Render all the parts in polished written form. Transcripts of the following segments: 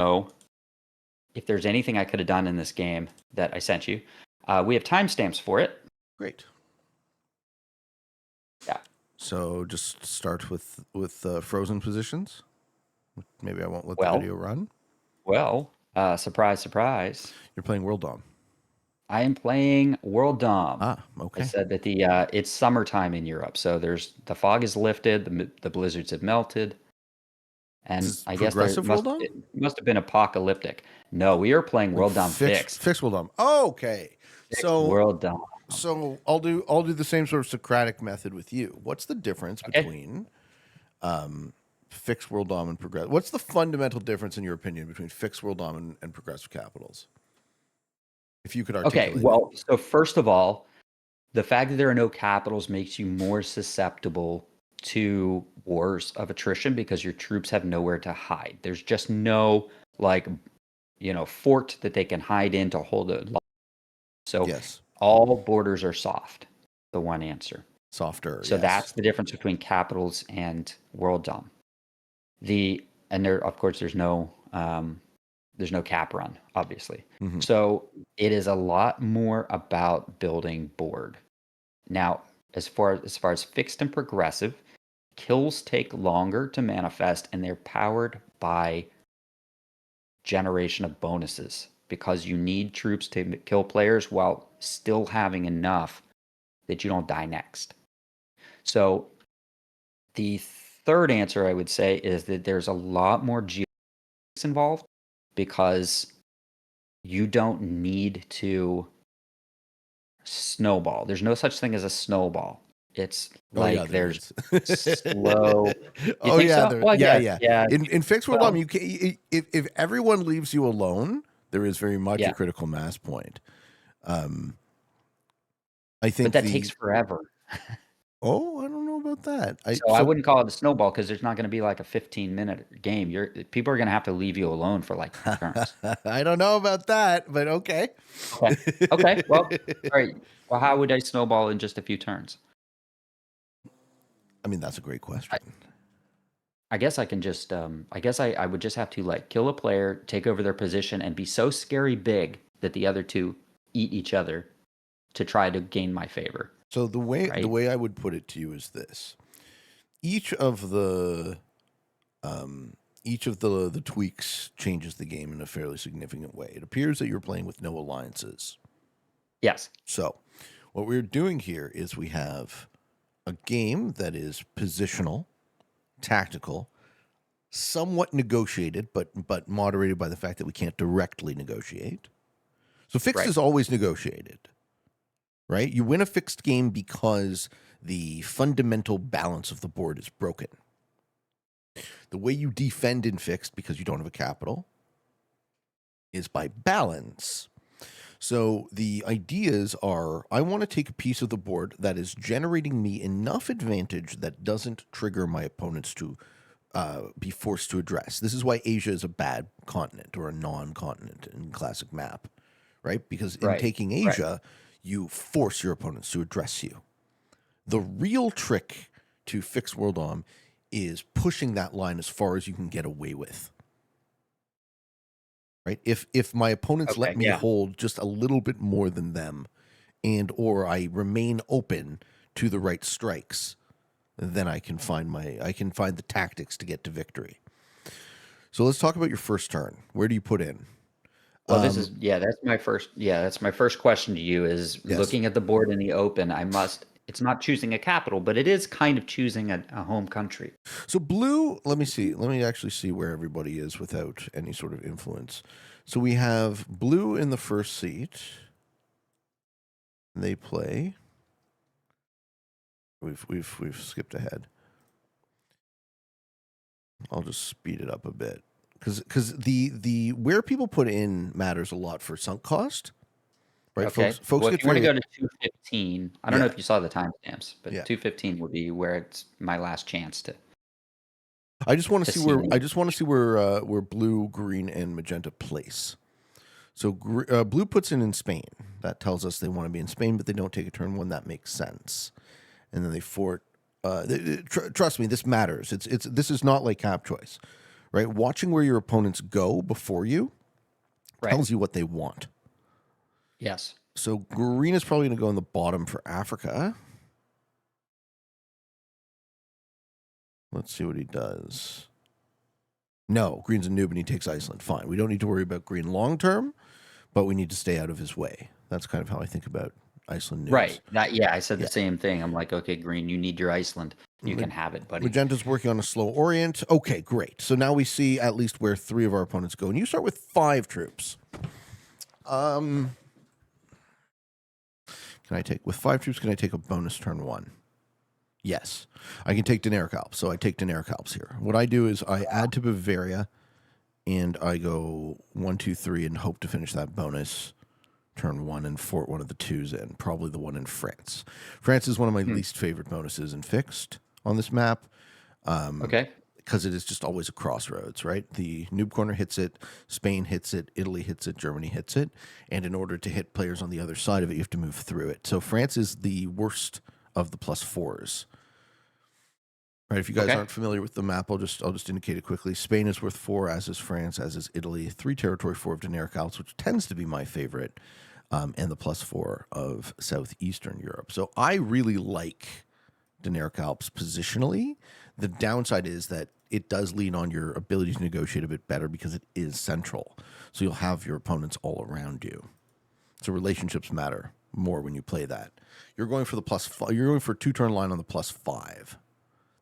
So if there's anything I could have done in this game that I sent you, we have timestamps for it. Great. Yeah. So just start with frozen positions. Maybe I won't let the video run. Well, surprise, surprise. You're playing World Dom. I am playing World Dom. Ah, okay. I said that it's summertime in Europe, so the fog is lifted, the blizzards have melted, and I guess progressive World Dom? it must have been apocalyptic. No, we are playing World Dom fixed. Fixed World Dom. Oh, okay. Fixed World Dom. So I'll do the same sort of Socratic method with you. What's the difference between fixed World Dom and progressive? What's the fundamental difference in your opinion between fixed World Dom and progressive capitals? If you could articulate. Okay, well, so first of all, the fact that there are no capitals makes you more susceptible to wars of attrition because your troops have nowhere to hide. There's just no fort that they can hide in to hold a line. So yes. All borders are soft. The one answer. Softer. So yes. That's the difference between capitals and World Dom. Of course there's no cap run, obviously. Mm-hmm. So it is a lot more about building board. Now, as far as fixed and progressive, kills take longer to manifest, and they're powered by generation of bonuses because you need troops to kill players while still having enough that you don't die next. So the third answer I would say is that there's a lot more geopolitics involved because you don't need to snowball. There's no such thing as a snowball. It's there's slow. Oh yeah, so? Well, yeah. In fixed World Dom, you can, if everyone leaves you alone, there is very much a critical mass point. I think, but that takes forever. Oh, I don't know about that. I wouldn't call it a snowball because there's not going to be like a 15-minute game. People are going to have to leave you alone for like 2 turns. I don't know about that, but okay. Okay. Well, all right. Well, how would I snowball in just a few turns? I mean, that's a great question. I guess I can just. I guess I would just have to kill a player, take over their position, and be so scary big that the other two eat each other to try to gain my favor. So the way I would put it to you is this: each of the tweaks changes the game in a fairly significant way. It appears that you're playing with no alliances. Yes. So what we're doing here is we have a game that is positional, tactical, somewhat negotiated, but moderated by the fact that we can't directly negotiate. So fixed is always negotiated. Right? You win a fixed game because the fundamental balance of the board is broken. The way you defend in fixed, because you don't have a capital, is by balance. So the ideas are, I want to take a piece of the board that is generating me enough advantage that doesn't trigger my opponents to be forced to address. This is why Asia is a bad continent or a non-continent in classic map, right? Because in taking Asia, you force your opponents to address you. The real trick to fix World Dom is pushing that line as far as you can get away with. Right? If my opponents let me hold just a little bit more than them, and or I remain open to the right strikes, then I can find the tactics to get to victory. So let's talk about your first turn. Where do you put in? Well, that's my first question to you is looking at the board in the open. It's not choosing a capital, but it is kind of choosing a home country. So blue, let me actually see where everybody is without any sort of influence. So we have blue in the first seat. They play. We've skipped ahead. I'll just speed it up a bit. Because the where people put in matters a lot for sunk cost, right? Okay. Folks if you want to go to 215, I don't know if you saw the timestamps, but 215 would be where it's my last chance to. I just want to see where blue, green, and magenta place. So blue puts in Spain. That tells us they want to be in Spain, but they don't take a turn one. That makes sense. And then they fort. Trust me, this matters. This is not like cap choice. right? Watching where your opponents go before you Right. tells you what they want. Yes. So green is probably going to go in the bottom for Africa. Let's see what he does. No, green's a noob and he takes Iceland. Fine. We don't need to worry about green long term, but we need to stay out of his way. That's kind of how I think about Iceland noobs. Right. Yeah, I said Yeah. the same thing. I'm like, okay, green, you need your Iceland. You can have it, buddy. Magenta's working on a slow orient. Okay, great. So now we see at least where 3 of our opponents go. And you start with 5 troops. Can I take, with 5 troops, can I take a bonus turn 1? Yes. I can take Daenerys Alps. So I take Daenerys Alps here. What I do is I add to Bavaria and I go 1, 2, 3 and hope to finish that bonus turn 1 and fort one of the 2s in, probably the one in France. France is one of my least favorite bonuses in fixed on this map. Okay. Because it is just always a crossroads, right? The noob corner hits it, Spain hits it, Italy hits it, Germany hits it. And in order to hit players on the other side of it, you have to move through it. So France is the worst of the +4s. Right, if you guys aren't familiar with the map, I'll just indicate it quickly. Spain is worth 4, as is France, as is Italy. 3 territory 4 of Daenerys Alps, which tends to be my favorite, and the +4 of southeastern Europe. So I really like Daenerys Alps positionally. The downside is that it does lean on your ability to negotiate a bit better because it is central. So you'll have your opponents all around you. So relationships matter more when you play that. You're going for the +5. You're going for a 2-turn line on the +5.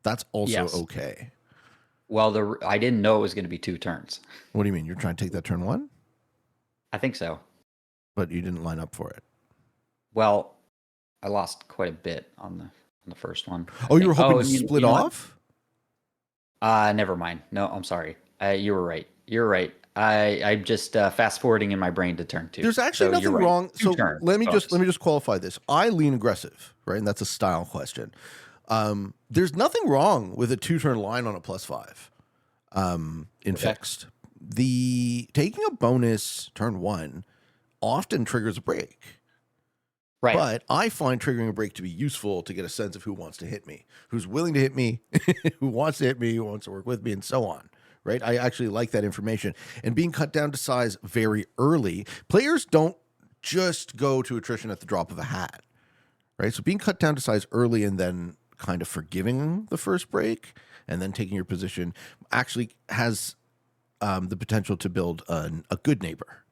That's also okay. Well, I didn't know it was going to be 2 turns. What do you mean? You're trying to take that turn 1? I think so. But you didn't line up for it. Well, I lost quite a bit on the first one. Oh, you were hoping to split off? Never mind. No, I'm sorry. You were right. You're right. I'm just fast forwarding in my brain to turn 2. There's actually nothing wrong. So let me bonus. just qualify this. I lean aggressive, right? And that's a style question. There's nothing wrong with a 2-turn line on a +5 in fixed. The taking a bonus turn 1 often triggers a break. Right. But I find triggering a break to be useful to get a sense of who wants to hit me, who's willing to hit me, who wants to hit me, who wants to work with me, and so on. Right? I actually like that information. And being cut down to size very early, players don't just go to attrition at the drop of a hat. Right? So being cut down to size early and then kind of forgiving the first break and then taking your position actually has the potential to build a good neighbor.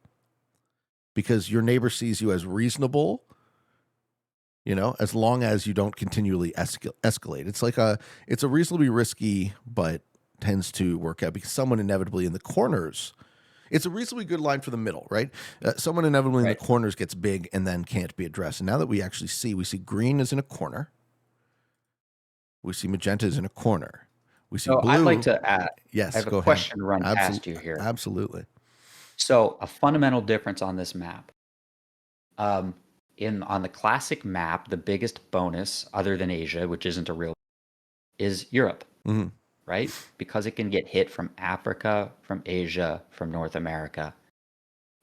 Because your neighbor sees you as reasonable, you know, as long as you don't continually escalate. It's a reasonably risky, but tends to work out because someone inevitably in the corners, it's a reasonably good line for the middle, right? Someone inevitably in the corners gets big and then can't be addressed. And now that we see green is in a corner. We see magenta is in a corner. We see blue. I'd like to add. Yes, I have go a question ahead. to run past you here. Absolutely. So a fundamental difference on this map. On the classic map, the biggest bonus, other than Asia, which isn't a real, is Europe, right? Because it can get hit from Africa, from Asia, from North America.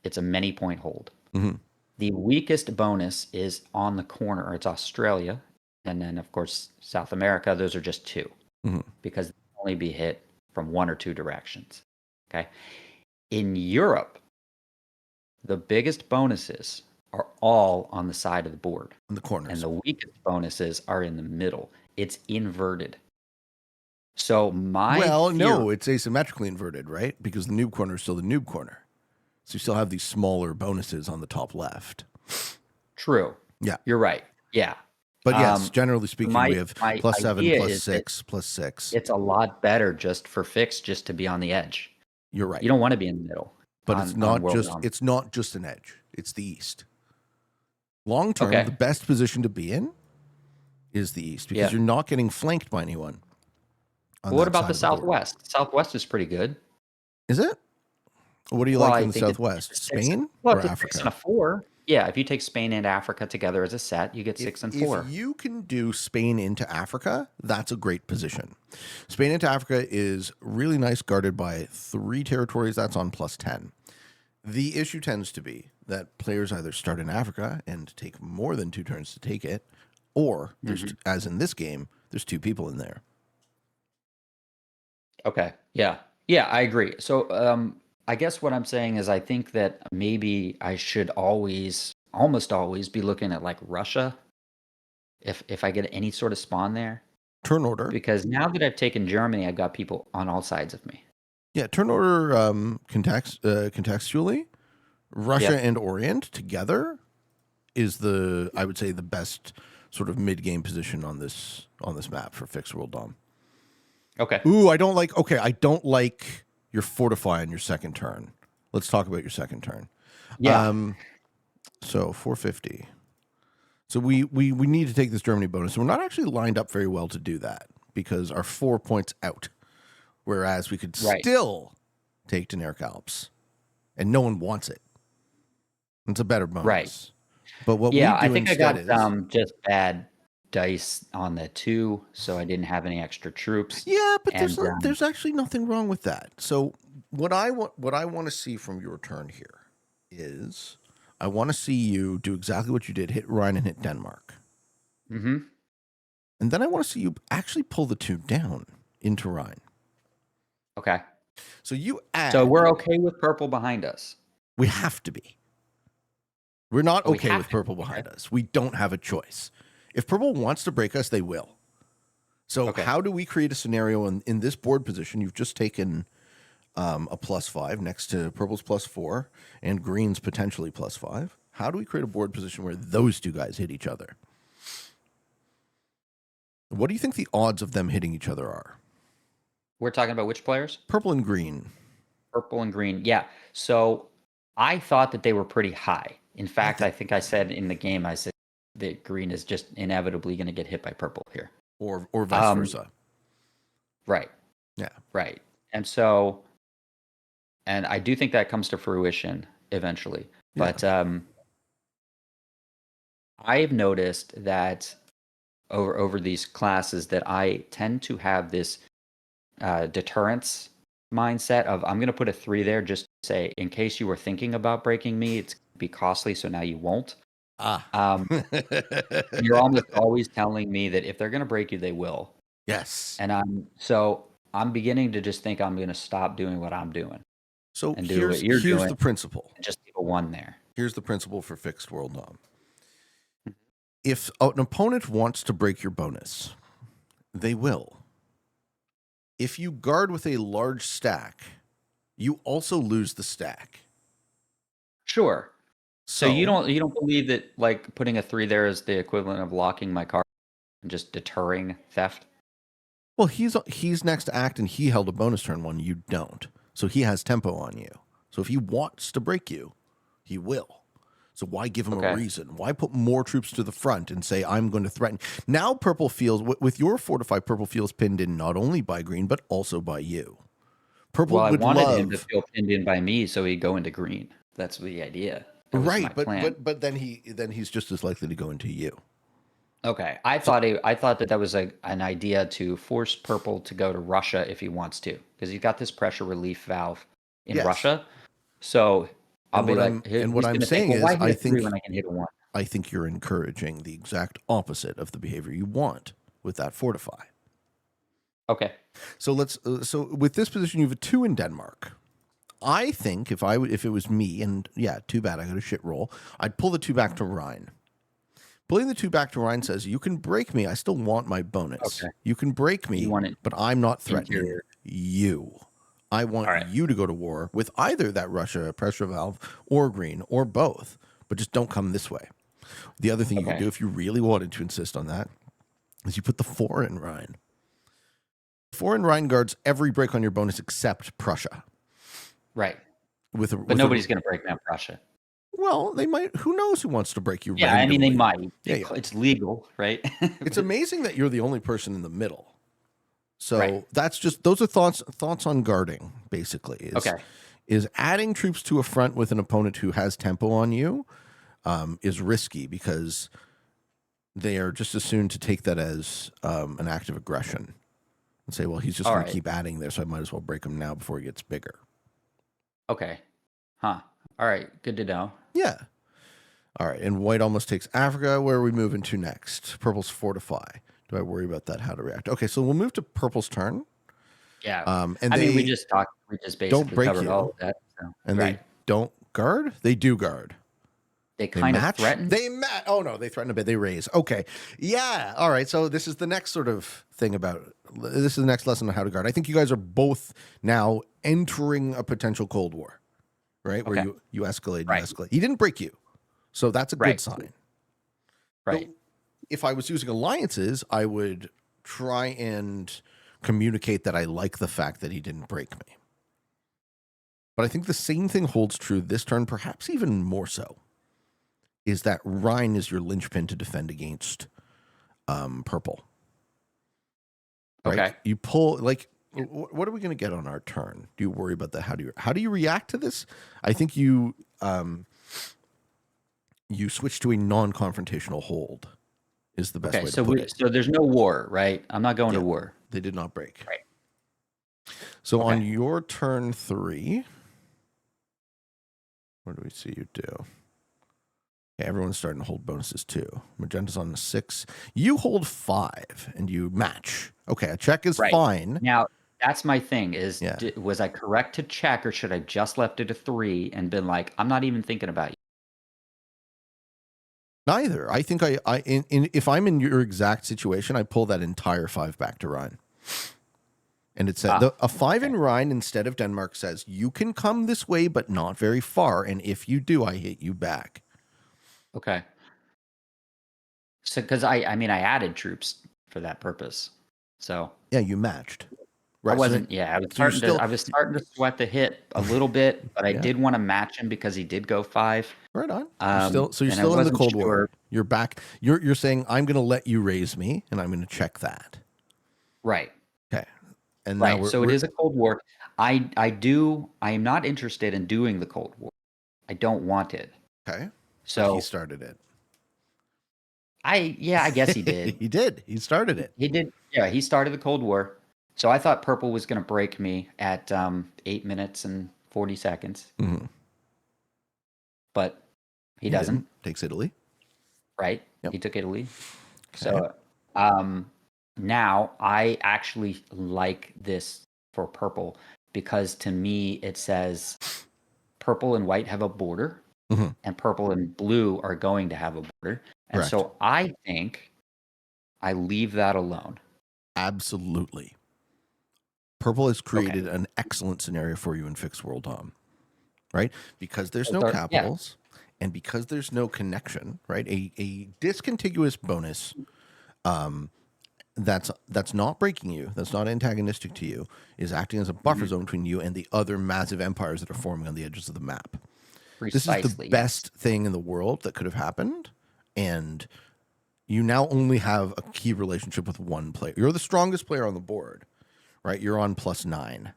It's a many point hold. The weakest bonus is on the corner. It's Australia, and then of course South America. Those are just 2 because they can only be hit from 1 or 2 directions. Okay, in Europe, the biggest bonuses are all on the side of the board. In the corners. And the weakest bonuses are in the middle. It's inverted. So no, it's asymmetrically inverted, right? Because the noob corner is still the noob corner. So you still have these smaller bonuses on the top left. True. Yeah. You're right. Yeah. But yes, generally speaking, we have +7, +6, +6. It's a lot better just for fixed, just to be on the edge. You're right. You don't want to be in the middle. But it's not just an edge. It's the east. Long term, the best position to be in is the east because you're not getting flanked by anyone. What about the southwest? Southwest is pretty good. Is it? What do you like in the southwest? Spain or Africa? 6 and a 4. Yeah, if you take Spain and Africa together as a set, you get 6 and 4. If you can do Spain into Africa, that's a great position. Spain into Africa is really nice, guarded by 3 territories. That's on +10. The issue tends to be that players either start in Africa and take more than 2 turns to take it, or there's, as in this game, there's 2 people in there. Okay. Yeah. Yeah, I agree. So, I guess what I'm saying is I think that maybe I should almost always be looking at like Russia if I get any sort of spawn there. Turn order. Because now that I've taken Germany, I've got people on all sides of me. Yeah, turn order contextually. Russia Yep. and Orient together is I would say the best sort of mid game position on this map for fixed world dom. Okay. Ooh, I don't like your fortify on your second turn. Let's talk about your second turn. Yeah. So 450. So we need to take this Germany bonus. We're not actually lined up very well to do that because our 4 points out. Whereas we could Right. still take generic Alps, and no one wants it. It's a better Right. bonus. But what we Yeah, I do think I instead got is, just bad dice on the 2, so I didn't have any extra troops. yeah, but And there's actually nothing wrong with that. So what I want to see from your turn here is I want to see you do exactly what you did, hit Rhine and hit Denmark. mhm. And then I want to see you actually pull the 2 down into Rhine. Okay. So you So add, we're okay with purple behind us. we have to be. We're not Oh, we okay have with to. purple Okay. behind us. We don't have a choice. If purple wants to break us, they will. So Okay. how do we create a scenario in this board position? You've just taken a +5 next to purple's +4 and green's potentially +5. How do we create a board position where those 2 guys hit each other? What do you think the odds of them hitting each other are? We're talking about which players? Purple and green. Purple and green. Yeah. So I thought that they were pretty high. In I fact, I think, think I said in the game, I said that green is just inevitably going to get hit by purple here. or vice Um, versa. right, Yeah. right. And so, and I do think that comes to fruition eventually. Yeah. But I've noticed that over these classes that I tend to have this deterrence mindset of I'm going to put a 3 there just to say in case you were thinking about breaking me, it's gonna be costly, so now you won't. Ah. Um, and you're almost always telling me that if they're going to break you, they will. Yes. And I'm beginning to just think I'm going to stop doing what I'm doing So and do what here's you're here's doing the principle. and just leave a 1 there. Here's the principle for fixed world dom. If an opponent wants to break your bonus, they will. If you guard with a large stack, you also lose the stack. Sure. So So, you don't believe that like putting a 3 there is the equivalent of locking my card and just deterring theft? well, he's next to act and he held a bonus turn 1, you don't. So he has tempo on you. So if he wants to break you, he will. So why give him a Okay. reason? Why put more troops to the front and say I'm going to threaten? Now purple feels with your fortified purple feels pinned in not only by green but also by you. Purple Well, I would wanted him to love. feel pinned in by me so he'd go into green. That's the idea. That was my Right, but plan. but but then he's just as likely to go into you. Okay. So I thought that that was an idea to force purple to go to Russia if he wants to, because he's got this pressure relief valve in yes, Russia. So I'll and be what like, I'm and what he's I'm going to think, saying well, is why hit a 3 when I can hit a 1? I think you're encouraging the exact opposite of the behavior you want with that fortify. Okay. So so with this position you have a 2 in Denmark. I think if it was me and yeah, too bad I got a shit roll, I'd pull the 2 back to Rhine. Pulling the 2 back to Rhine says, you can break me. I still want my bonus. Okay. You can break You me, want it but I'm not threatening interior. you. I All want right. you to go to war with either that Russia pressure valve or green or both, but just don't come this way. The other thing you could Okay. do if you really wanted to insist on that is you put the 4 in Rhine. 4 in Rhine guards every break on your bonus except Prussia. Right. With a, But with a nobody's going to break Mount Prussia. Well, they might. Who knows who wants to break you Yeah. I mean, they randomly? might. Yeah, yeah. It's legal, right? It's But, amazing that you're the only person in the middle. right. So that's just those are thoughts on guarding. Basically, Okay. is adding troops to a front with an opponent who has tempo on you is risky because they are just as soon to take that as an act of aggression and say, well, he's just All going to right. keep adding there, so I might as well break him now before he gets bigger. Okay. Huh. All right. Good to know. Yeah. All right, and white almost takes Africa. Where are we moving to next? Purple's fortify. Do I worry about that? How to react? Okay, so we'll move to purple's turn. Yeah. And I mean, they we just don't basically break covered all you, of that. So, and right. they don't guard. They do guard. They They kind of match. threaten. They match. Oh no, they threaten a bit. They raise. Okay, yeah. All right. So this is the next sort of thing about. This is the next lesson on how to guard. I think you guys are both now entering a potential Cold War, right? Where Okay. you escalate, you Right. escalate. He didn't break you, so that's a good Right. sign. Right. So if I was using alliances, I would try and communicate that I like the fact that he didn't break me. But I think the same thing holds true this turn, perhaps even more so, is that Rhine is your linchpin to defend against purple. Right? Okay. You pull like what are we going to get on our turn? Do you worry about that? How do you react to this? I think you switch to a non-confrontational hold is the best Okay. way to put it. So there's no war, right? I'm not going to Yeah, war. they did not break. Right. So on Okay. your turn 3, what do we see you do? Okay, everyone's starting to hold bonuses too. Magenta's on the 6. You hold 5 and you match. Okay, a check is Right. fine. Now, that's my thing is, Yeah. was I correct to check or should I just left it a 3 and been like, I'm not even thinking about you? Neither. I think if I'm in your exact situation, I pull that entire 5 back to Rhine. And it said a 5 okay. in Rhine instead of Denmark says you can come this way, but not very far. And if you do, I hit you back. Okay. So, because I mean, I added troops for that purpose. So Yeah, you matched. I Right. wasn't, So you're still I was starting to sweat the hit a little bit, but I yeah. did want to match him because he did go 5. Right on. You're And I still in the wasn't Cold War. sure. You're back. You're saying I'm going to let you raise me, and I'm going to check that. Right. Okay. And now Right. So it is a Cold War. I am not interested in doing the Cold War. I don't want it. okay. But he So started it. I guess he did. He did. He started it. He did. Yeah, he started the Cold War. So I thought purple was going to break me at 8 minutes and 40 seconds, Mm-hmm. but he He doesn't, didn't. Takes Italy. right? Yep. He took Italy. Okay. So now I actually like this for purple because to me it says purple and white have a border Mm-hmm. and purple and blue are going to have a border. And Correct. so I think I leave that alone. Absolutely. Purple has Okay. created an excellent scenario for you in Fixed World Dom, right? Because there's So no yeah. capitals and because there's no connection, right? A discontiguous bonus that's not breaking you, that's not antagonistic to you, is acting as a buffer Mhm. zone between you and the other massive empires that are forming on the edges of the map. This is the Precisely, yes. best thing in the world that could have happened, and you now only have a key relationship with one player. You're the strongest player on the board, right? You're on +9,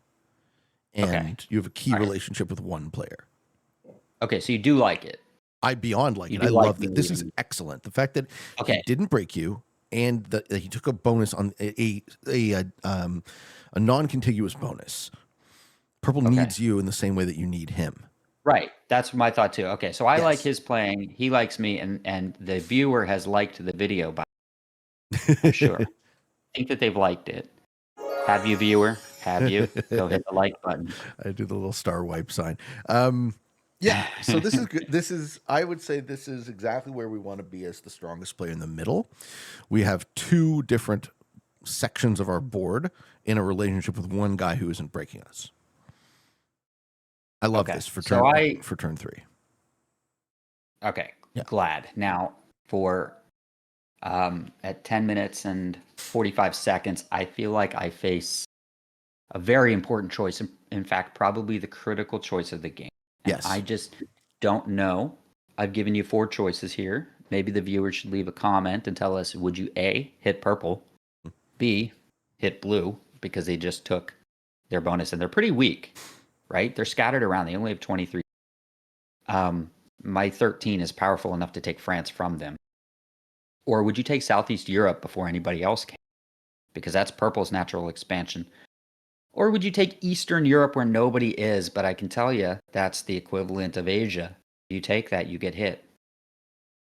Okay. and you have a key All right. relationship with one player. Okay, so you do like it. I beyond like You it. I do like love that. me This is leaving. excellent. The fact that he Okay. didn't break you and that he took a bonus on a non-contiguous bonus. Purple Okay. needs you in the same way that you need him. Right. That's my thought too. Okay, so I like Yes. his playing. He likes me, and the viewer has liked the video. I'm sure. I think that they've liked it. Have you, viewer? Have you? Go hit the like button. I do the little star wipe sign. Yeah, so this is good. This is, I would say, this is exactly where we want to be as the strongest player in the middle. We have 2 different sections of our board in a relationship with one guy who isn't breaking us. I love Okay. this for So turn 3. okay, Yeah. glad. Now for at 10 minutes and 45 seconds, I feel like I face a very important choice. In fact, probably the critical choice of the game. And I Yes. just don't know. I've given you 4 choices here. Maybe the viewers should leave a comment and tell us, would you A, hit purple, B, hit blue, because they just took their bonus and they're pretty weak, right? They're scattered around. They only have 23. My 13 is powerful enough to take France from them. Or would you take Southeast Europe before anybody else can? Because that's purple's natural expansion. Or would you take Eastern Europe where nobody is? But I can tell you that's the equivalent of Asia. You take that, you get hit.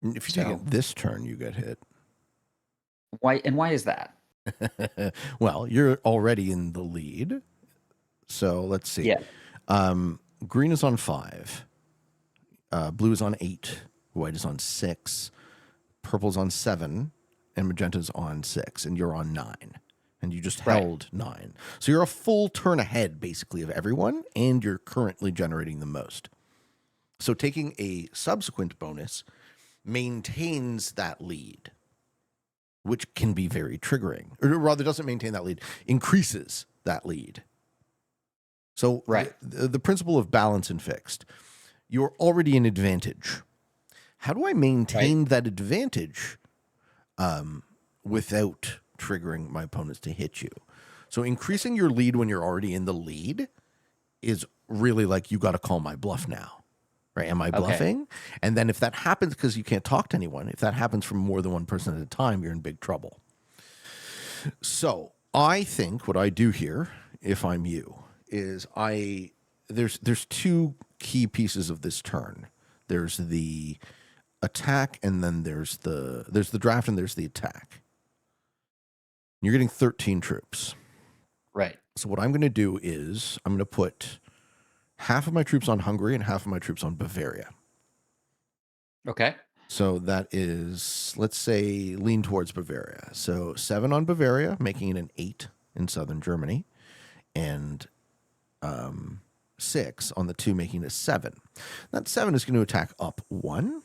If you take So it this turn, you get hit. why is that? Well, you're already in the lead. So let's see. Yeah. Green is on 5. Blue is on 8. White is on 6. Purple's on 7. And magenta's on 6. And you're on 9. And you just Right. held 9. So you're a full turn ahead, basically, of everyone. And you're currently generating the most. So taking a subsequent bonus maintains that lead, which can be very triggering. Or rather, doesn't maintain that lead, increases that lead. So Right. the principle of balance and fixed, you're already in advantage. How do I Right. maintain that advantage without triggering my opponents to hit you? So increasing your lead when you're already in the lead is really like, you got to call my bluff now, right? Am I Okay. bluffing? And then if that happens because you can't talk to anyone, if that happens from more than one person at a time, you're in big trouble. So I think what I do here, if I'm you, is there's two key pieces of this turn. There's the attack, and then there's the draft, and there's the attack. You're getting 13 troops. Right. So what I'm going to do is I'm going to put half of my troops on Hungary and half of my troops on Bavaria. Okay. So that is, let's say, lean towards Bavaria. So 7 on Bavaria, making it an 8 in southern Germany, and 6 on the 2, making it a 7. That 7 is going to attack up 1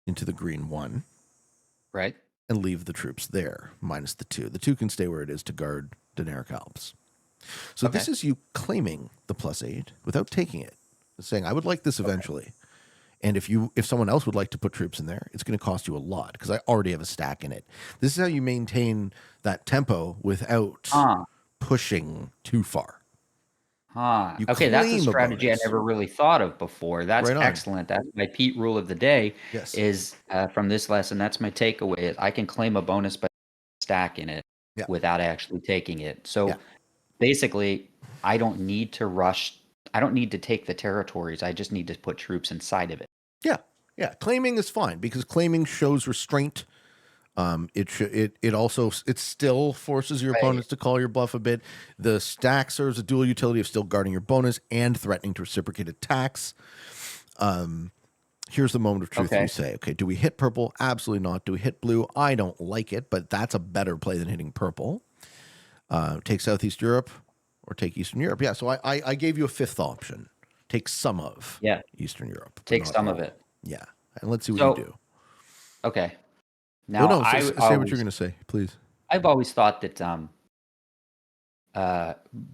into the green 1 Right. and leave the troops there, minus the 2. The 2 can stay where it is to guard Dinaric Alps. So this Okay. is you claiming the +8 without taking it. It's saying, I would like this Okay. eventually. And if someone else would like to put troops in there, it's going to cost you a lot because I already have a stack in it. This is how you maintain that tempo without Huh. pushing too far. Huh. You Okay, that's a claim a strategy I bonus. never really thought of before. That's Right on. excellent. That's my Pete rule of the day Yes. is from this lesson. That's my takeaway is I can claim a bonus by stacking it Yeah. without actually taking it. Yeah. So basically, I don't need to rush. I don't need to take the territories. I just need to put troops inside of it. Yeah. Yeah. Claiming is fine because claiming shows restraint. It also it still forces your Right. opponents to call your bluff a bit. The stack serves a dual utility of still guarding your bonus and threatening to reciprocate attacks. Here's the moment of truth. Okay. You say, okay, do we hit purple? Absolutely not. Do we hit blue? I don't like it, but that's a better play than hitting purple. Take Southeast Europe or take Eastern Europe. Yeah, so I gave you a fifth option. Take some of Yeah. Eastern Europe, but Take not some of all. it. Yeah, and let's see what you So do. okay. Well, Now no, say what you're going to say, please. I've always thought that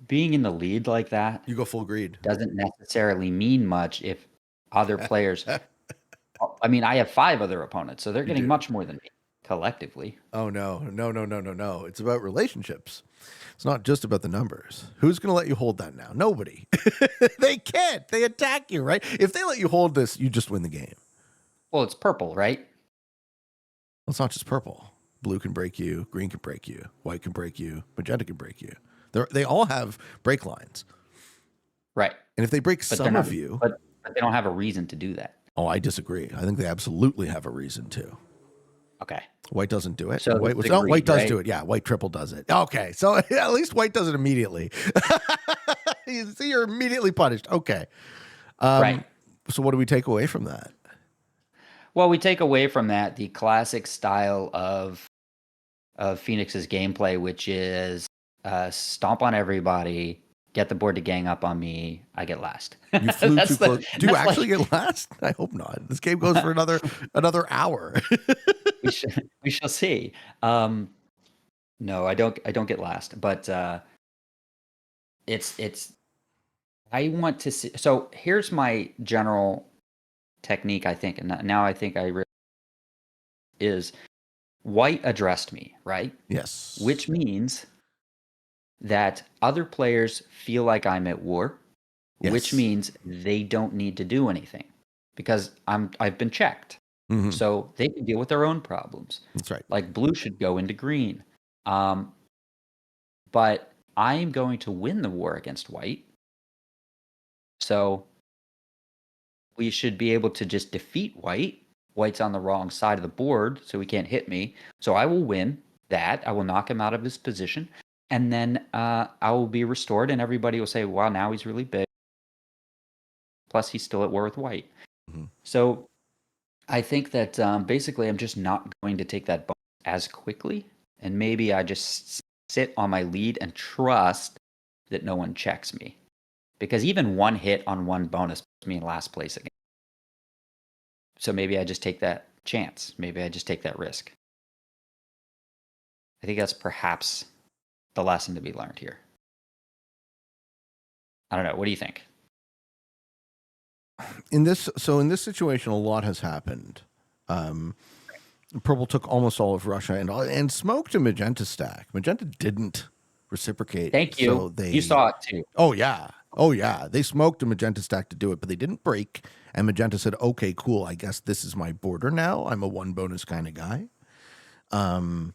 being in the lead like that You go full greed. doesn't necessarily mean much if other players I mean, I have 5 other opponents, so they're You getting do. much more than me collectively. Oh no, no, no, no, no, no! It's about relationships. It's not just about the numbers. Who's going to let you hold that now? Nobody. They can't. They attack you, right? If they let you hold this, you just win the game. Well, it's purple, right? Well, it's not just purple. Blue can break you. Green can break you. White can break you. Magenta can break you. They all have break lines. Right. And if they break But they're some not of you, but they don't have a reason to do that. oh, I disagree. I think they absolutely have a reason to. Okay. White doesn't do it. So this White is was a no, White greed, does right? do it. Yeah, White triple does it. Okay, so at least White does it immediately. You see, you're immediately punished. Okay. Right. So what do we take away from that? Well, we take away from that the classic style of Phoenix's gameplay, which is stomp on everybody, get the board to gang up on me, I get last. You flew too close. Do you That's like actually get last? I hope not. This game goes for another hour. we shall see. No, I don't get last, but it's I want to see. So here's my general technique. I think, and now I think is white addressed me right, Yes. which means that other players feel like I'm at war, which Yes. means they don't need to do anything because I've been checked. Hmm. So they can deal with their own problems. That's right. Like blue should go into green. Um, but I am going to win the war against white. So we should be able to just defeat white. White's on the wrong side of the board, so he can't hit me. So I will win. that. I will knock him out of his position, and then I will be restored, and everybody will say, "Wow, now he's really big." Plus, he's still at war with white. Hmm. So I think that basically I'm just not going to take that bonus as quickly, and maybe I just sit on my lead and trust that no one checks me, because even one hit on one bonus puts me in last place again. So maybe I just take that chance. Maybe I just take that risk. I think that's perhaps the lesson to be learned here. I don't know. What do you think? In this situation, a lot has happened. Um, Purple took almost all of Russia and smoked a Magenta stack. Magenta didn't reciprocate, Thank so you. You they. saw it too. Oh yeah, oh yeah, they smoked a Magenta stack to do it, but they didn't break. And Magenta said, "Okay, cool. I guess this is my border now. I'm a one bonus kind of guy." Um,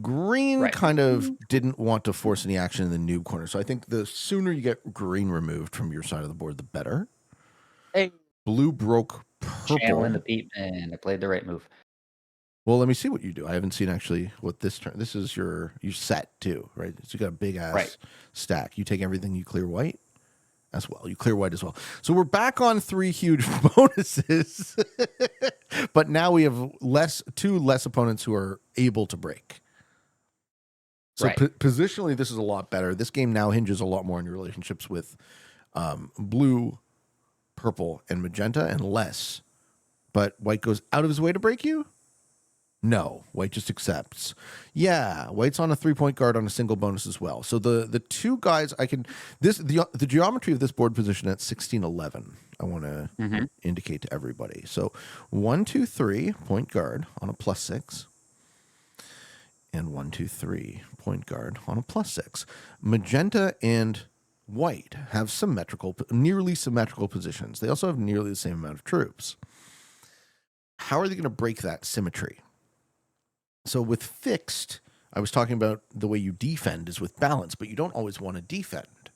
Green Right. kind of didn't want to force any action in the noob corner, so I think the sooner you get green removed from your side of the board, the better. Hey, Blue broke channeling the purple. peep, and I played the right move. Well, let me see what you do. I haven't seen actually what this turn. This is you set too, right? So you got a big Right. ass stack. You take everything, you clear white as well. You clear white as well. So we're back on 3 huge bonuses, but now we have two less opponents who are able to break. So Right. positionally, this is a lot better. This game now hinges a lot more on your relationships with blue, purple, and magenta, and less. But white goes out of his way to break you? No, white just accepts. Yeah, white's on a 3-point guard on a single bonus as well. So the two guys the geometry of this board position at 16-11. I want to Mm-hmm. indicate to everybody. So 1, 2, 3 point guard on a +6. And 1, 2, 3 point guard on a +6. Magenta and white have nearly symmetrical positions. They also have nearly the same amount of troops. How are they going to break that symmetry? So with fixed, I was talking about the way you defend is with balance, but you don't always want to defend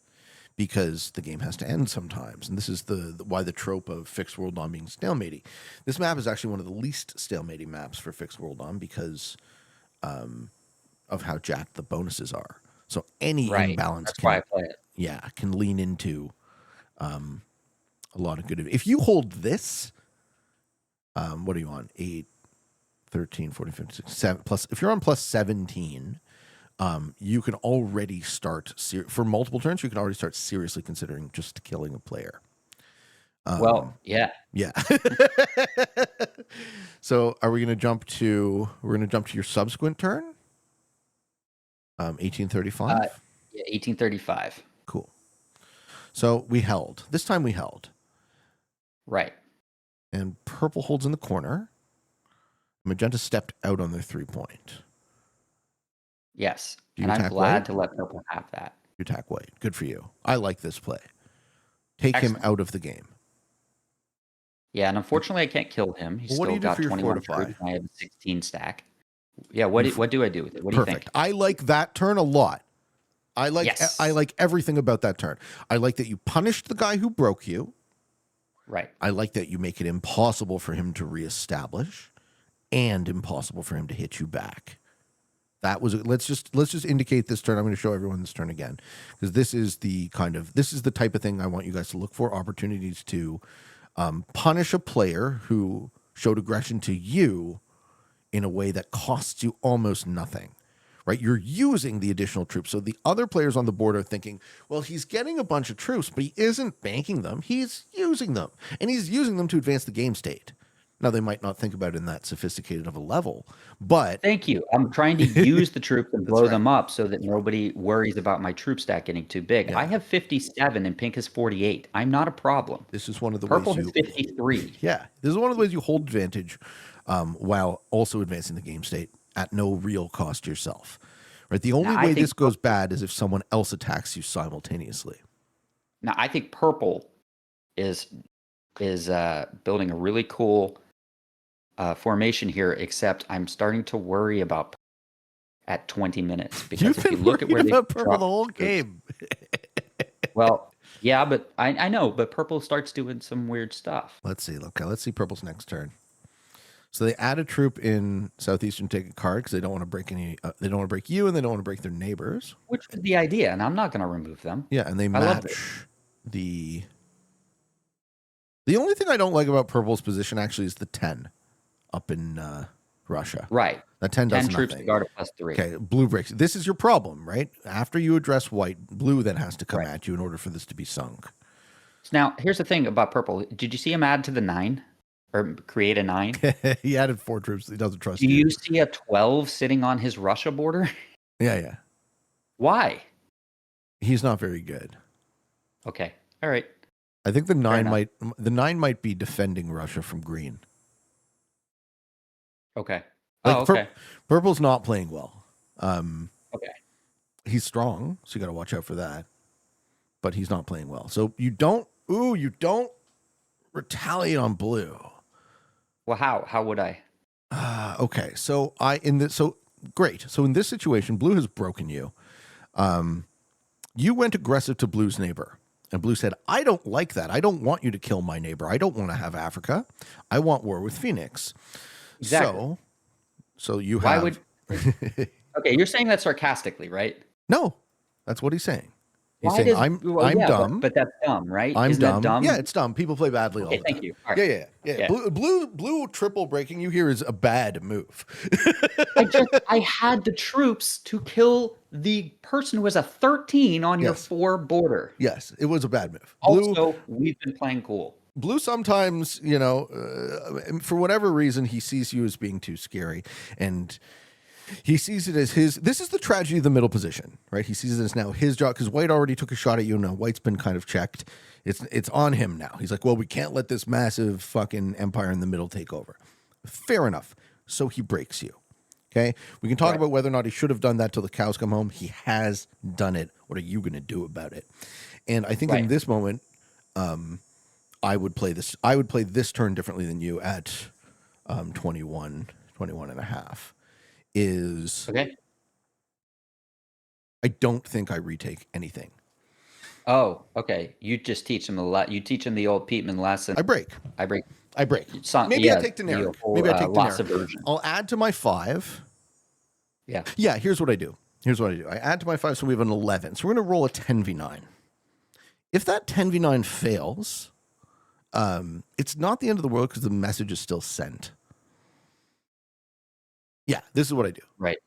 because the game has to end sometimes. And this is why the trope of fixed world on being stalemating. This map is actually one of the least stalemating maps for fixed world on because of how jacked the bonuses are. So any Right. imbalance That's why I play it. can lean into a lot of good. If you hold this, what are you on? 8, 13, 14, 15, 16, 7 plus. If you're on +17, you can already start for multiple turns. You can already start seriously considering just killing a player. Well, yeah. Yeah. So are we going to jump to? We're going to jump to your subsequent turn. 1835. Yeah, 1835. Cool. So we held. This time we held. Right. And purple holds in the corner. Magenta stepped out on their 3-point. Yes. Do you And I'm attack glad white? to let purple have that. You attack white. Good for you. I like this play. Take Excellent. him out of the game. Yeah, and unfortunately I can't kill him. He's Well, what do still you do got for your 21 fortify? troops, and I have a 16 stack. Yeah, what do I do with it? What do you think? Perfect. I like that turn a lot. Yes. I like everything about that turn. I like that you punished the guy who broke you. Right. I like that you make it impossible for him to reestablish and impossible for him to hit you back. That was let's just indicate this turn. I'm going to show everyone this turn again because this is the type of thing I want you guys to look for, opportunities to punish a player who showed aggression to you in a way that costs you almost nothing. Right? You're using the additional troops. So the other players on the board are thinking, well, he's getting a bunch of troops, but he isn't banking them. He's using them. And he's using them to advance the game state. Now, they might not think about it in that sophisticated of a level, but Thank you. I'm trying to use the troops and that's blow right. them up so that nobody worries about my troop stack getting too big. Yeah. I have 57 and pink has 48. I'm not a problem. This is one of the Purple ways has 53. Yeah, this is one of the ways you hold advantage while also advancing the game state at no real cost to yourself. Right. The only Now I way think this goes bad is if someone else attacks you simultaneously. purple is building a really cool formation here, except I'm starting to worry about at 20 minutes because You've if been you look at where worried they about purple drop the whole troops, game. well, yeah, but I know, but purple starts doing some weird stuff. Let's see. Okay, let's see purple's next turn. So they add a troop in southeastern take a card because they don't want to break any. They don't want to break you, and they don't want to break their neighbors. Which was the idea, and I'm not going to remove them. Yeah, and they I love it. match the. The only thing I don't like about purple's position actually is the 10 up in Russia. Right. That 10 does 10 troops to nothing. guard a +3. Okay, blue breaks. This is your problem, right? After you address white, blue then has to come Right. at you in order for this to be sunk. So now, here's the thing about purple. Did you see him add to the 9? Or create a 9? He added 4 troops. He doesn't trust Do you. you see a 12 sitting on his Russia border? Yeah. Why? He's not very good. Okay. All right. I think the 9 might be defending Russia from green. Okay. Like, okay. Purple's not playing well. Okay. He's strong, so you got to watch out for that. But he's not playing well. So you don't retaliate on blue. Well, how would I? Okay. So great. So in this situation, blue has broken you. You went aggressive to blue's neighbor. And blue said, I don't like that. I don't want you to kill my neighbor. I don't want to have Africa. I want war with Phoenix. Exactly. So you Why have. would? Okay, you're saying that sarcastically, right? No, that's what he's saying. He's Why saying, does, I'm yeah, dumb. but that's dumb, right? I'm Isn't dumb. that dumb? Yeah, it's dumb. People play badly all the time. Thank you. All right. Yeah. Blue triple breaking you here is a bad move. I had the troops to kill the person who has a 13 on your 4 border. Yes, it was a bad move. Also, we've been playing cool. Blue sometimes, for whatever reason, he sees you as being too scary, and he sees it as his. This is the tragedy of the middle position, right? He sees it as now his job because white already took a shot at you. Now white's been kind of checked. It's on him now. He's like, well, we can't let this massive fucking empire in the middle take over. Fair enough. So he breaks you. Okay, we can talk about whether or not he should have done that till the cows come home. He has done it. What are you going to do about it? And I think in this moment, I would play this turn differently than you at 21 and a half. I don't think I retake anything. Oh, okay. You just teach him you teach him the old Peteman lesson. I break. Maybe I take Daenerys. Maybe I take Daenerys. I'll add to my 5. Yeah, here's what I do. I add to my 5, so we have an 11. So we're going to roll a 10v9. If that 10v9 fails, it's not the end of the world because the message is still sent. Yeah, this is what I do. Right.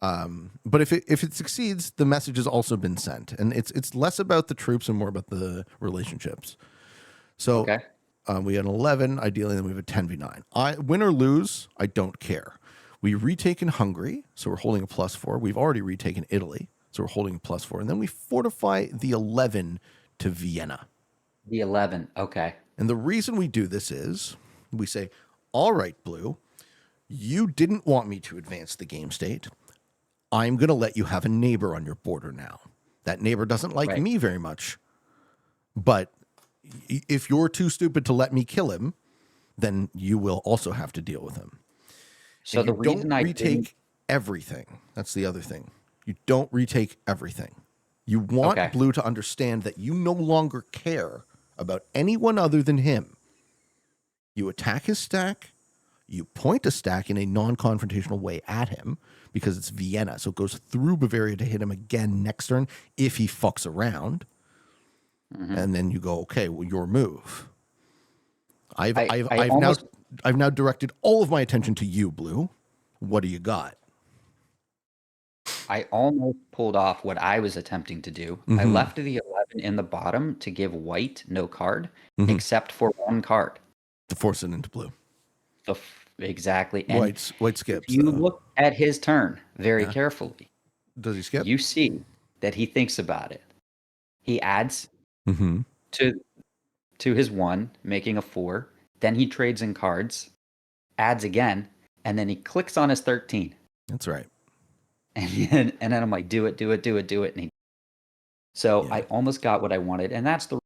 But if it succeeds, the message has also been sent, and it's less about the troops and more about the relationships. So we had an 11, ideally, then we have a 10v9. Win or lose, I don't care. We retaken Hungary, so we're holding a +4. We've already retaken Italy, so we're holding a +4, and then we fortify the 11 to Vienna. The 11, okay. And the reason we do this is we say, all right, blue, you didn't want me to advance the game state. I'm going to let you have a neighbor on your border now. That neighbor doesn't like me very much, but if you're too stupid to let me kill him, then you will also have to deal with him. So the reason don't retake everything. That's the other thing. You don't retake everything. You want blue to understand that you no longer care about anyone other than him. You attack his stack. You point a stack in a non-confrontational way at him because it's Vienna. So it goes through Bavaria to hit him again next turn if he fucks around. Mm-hmm. And then you go, okay, well, your move. I've now directed all of my attention to you, blue. What do you got? I almost pulled off what I was attempting to do. Mm-hmm. I left the 11 in the bottom to give white no card, except for 1 card. To force it into blue. Exactly. And white skips. If you look at his turn very carefully. Does he skip? You see that he thinks about it. He adds to his 1, making a 4. Then he trades in cards, adds again, and then he clicks on his 13. That's right. And then I'm like, do it. And I almost got what I wanted, and that's the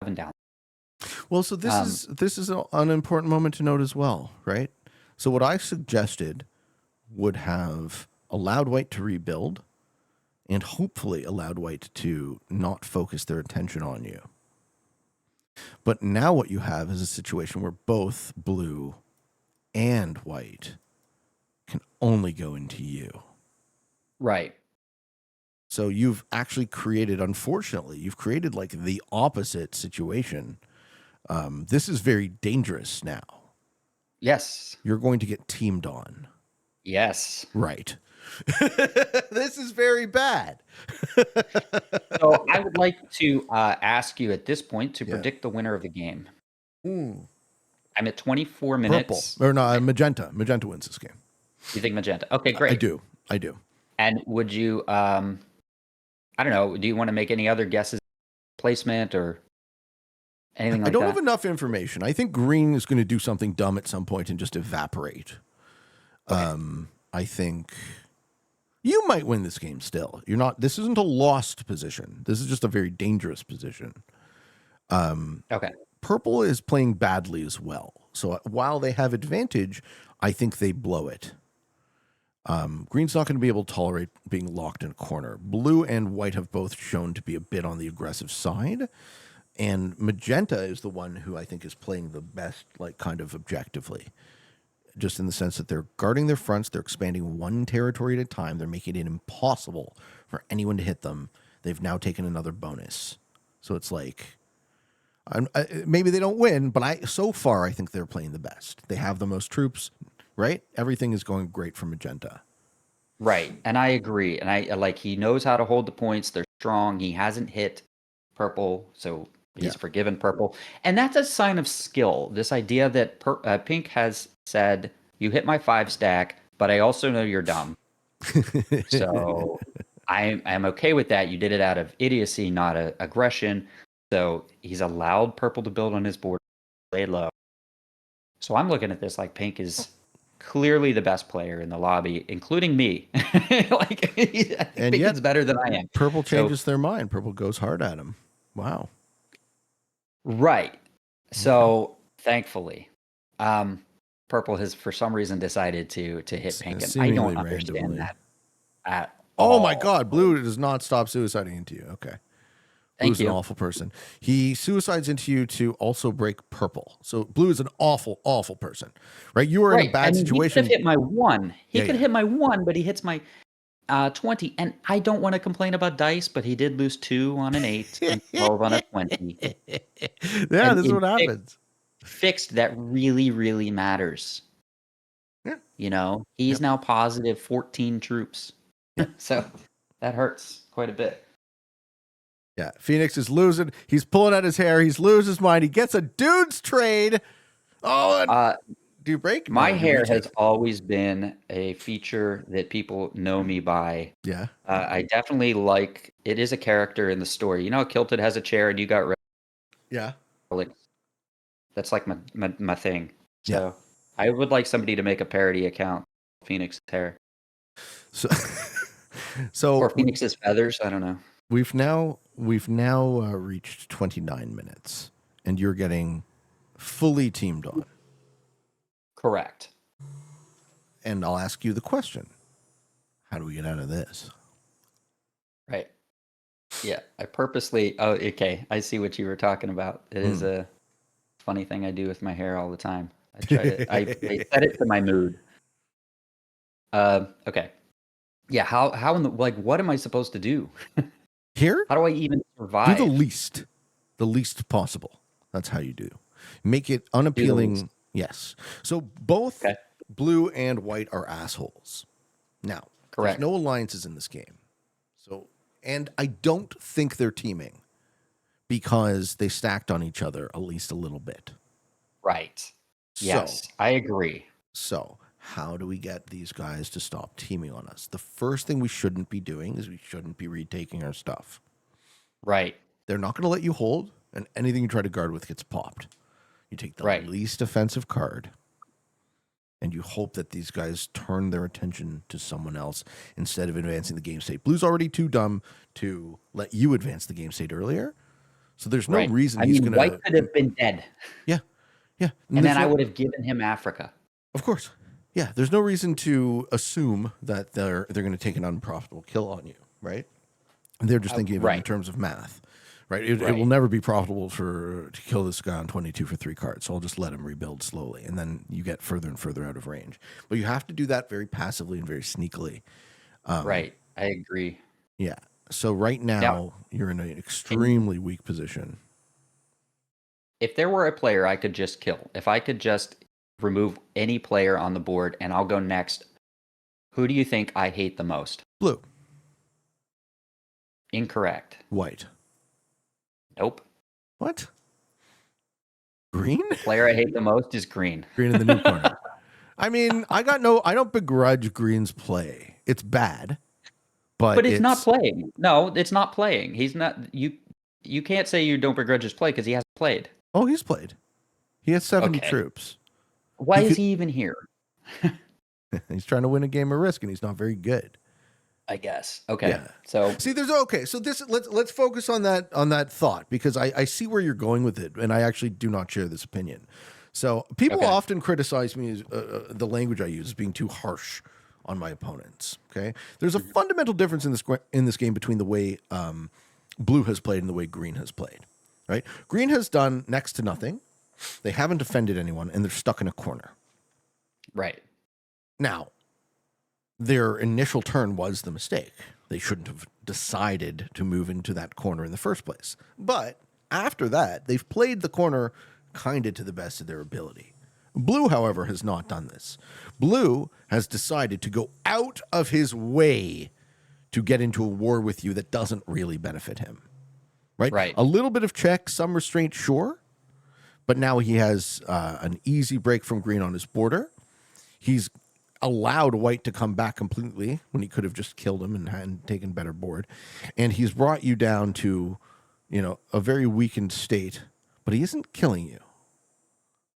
7 down. Well, so this is an important moment to note as well, right? So what I suggested would have allowed white to rebuild and hopefully allowed white to not focus their attention on you. But now what you have is a situation where both blue and white can only go into you. Right. So you've actually created, unfortunately, you've created like the opposite situation. This is very dangerous now. Yes. You're going to get teamed on. Yes. Right. This is very bad. So I would like to ask you at this point to Yeah. predict the winner of the game. Mm. I'm at 24 Purple. minutes. Or no, magenta. Magenta wins this game. You think magenta? Okay, I great. do. I do. And would you, I don't know, do you want to make any other guesses, placement or anything I like don't have that? enough information. I think green is going to do something dumb at some point and just evaporate. Okay. I think you might win this game still. You're not. This isn't a lost position. This is just a very dangerous position. Okay. Purple is playing badly as well. So while they have advantage, I think they blow it. Green's not going to be able to tolerate being locked in a corner. Blue and white have both shown to be a bit on the aggressive side. And magenta is the one who I think is playing the best, like kind of objectively. Just in the sense that they're guarding their fronts, they're expanding one territory at a time, they're making it impossible for anyone to hit them. They've now taken another bonus. So it's like, maybe they don't win, but so far I think they're playing the best. They have the most troops, right? Everything is going great for magenta. Right. And I agree. And I like he knows how to hold the points. They're strong. He hasn't hit purple, so Yeah. he's forgiven purple. And that's a sign of skill. This idea that pink has said, "You hit my 5 stack, but I also know you're dumb." So I'm okay with that. You did it out of idiocy, not aggression. So he's allowed purple to build on his board, lay low. So I'm looking at this like pink is clearly the best player in the lobby, including me. Like I think And pink yet, is better than I am. purple So changes their mind. Purple goes hard at him. Wow. right. Okay. So thankfully, purple has for some reason decided to hit pink, and I Seemingly don't understand randomly. that at Oh my all. God, Blue does not stop suiciding into you. Okay. Thank Blue's an you. awful person. He suicides into you to also break purple. So Blue is an awful, awful person, right? You are in a Right. I bad mean, he could have situation. hit my 1. He Yeah, could yeah. hit my 1, but he hits my 20. And I don't want to complain about dice, but he did lose 2 on an 8 and 12 on a 20. Yeah, And this is in what happens. fixed, that really, really matters. Yeah. He's Yep. now positive 14 troops. Yeah. So that hurts quite a bit. Yeah. Phoenix is losing. He's pulling at his hair. He's losing his mind. He gets a dude's trade. Oh, and Uh, do you break? my No, you hair has retake. always been a feature that people know me by. Yeah. I definitely like it is a character in the story. Kilted has a chair and you got Yeah. relics. That's like my thing. Yeah. So I would like somebody to make a parody account, Phoenix's hair So, or so Phoenix's feathers. I don't know. we've now reached 29 minutes, and you're getting fully teamed on. Correct. And I'll ask you the question: how do we get out of this? Right. Yeah. I purposely. Oh, okay. I see what you were talking about. It is a funny thing I do with my hair all the time. I try to. I set it to my mood. Okay. Yeah. How in the like? What am I supposed to do? Here, How do I even do the survive? least possible. That's how you do. Make it Do the least. unappealing. Yes. So both Okay. blue and white are assholes. Now, there's Correct. no alliances in this game. So, and I don't think they're teaming because they stacked on each other at least a little bit. Right. So, Yes, I agree. so how do we get these guys to stop teaming on us? The first thing we shouldn't be doing is we shouldn't be retaking our stuff. Right. They're not going to let you hold, and anything you try to guard with gets popped. You take the Right. least offensive card, and you hope that these guys turn their attention to someone else instead of advancing the game state. Blue's already too dumb to let you advance the game state earlier, so there's no Right. reason I he's mean, going White to. could have been dead, Yeah, yeah. and then There's I no, would have given him Africa. of course, yeah. There's no reason to assume that they're going to take an unprofitable kill on you, right? They're just thinking of it in Right. terms of math, right? It will Right. never be profitable to kill this guy on 22 for 3 cards. So I'll just let him rebuild slowly, and then you get further and further out of range. But you have to do that very passively and very sneakily. Right. I agree. Yeah. So right Now, now you're in an can extremely weak position. if there were a player I could just kill, if I could just remove any player on the board and I'll go next, who do you think I hate the most? Blue, Incorrect. white. Nope. What? Green? The player I hate the most is green. Green in the new corner. I mean, I don't begrudge Green's play. It's bad, but But it's not it's playing. No, it's not playing. He's not you can't say you don't begrudge his play because he hasn't played. oh, he's played. He has 70 Okay. troops. Why He is could he even here? he's trying to win a game of Risk and he's not very good. I guess. Okay. Yeah. So See, there's okay. So this let's focus on that thought because I see where you're going with it, and I actually do not share this opinion. So people okay. often criticize me as the language I use as being too harsh on my opponents. Okay, there's a fundamental difference in this game between the way blue has played and the way green has played. Right, green has done next to nothing. They haven't offended anyone, and they're stuck in a corner. Right. Now, their initial turn was the mistake. They shouldn't have decided to move into that corner in the first place. But after that, they've played the corner kind of to the best of their ability. Blue, however, has not done this. Blue has decided to go out of his way to get into a war with you that doesn't really benefit him. Right? Right. A little bit of check, some restraint, sure. But now he has an easy break from green on his border. He's allowed white to come back completely when he could have just killed him and taken better board. And he's brought you down to, a very weakened state, but he isn't killing you.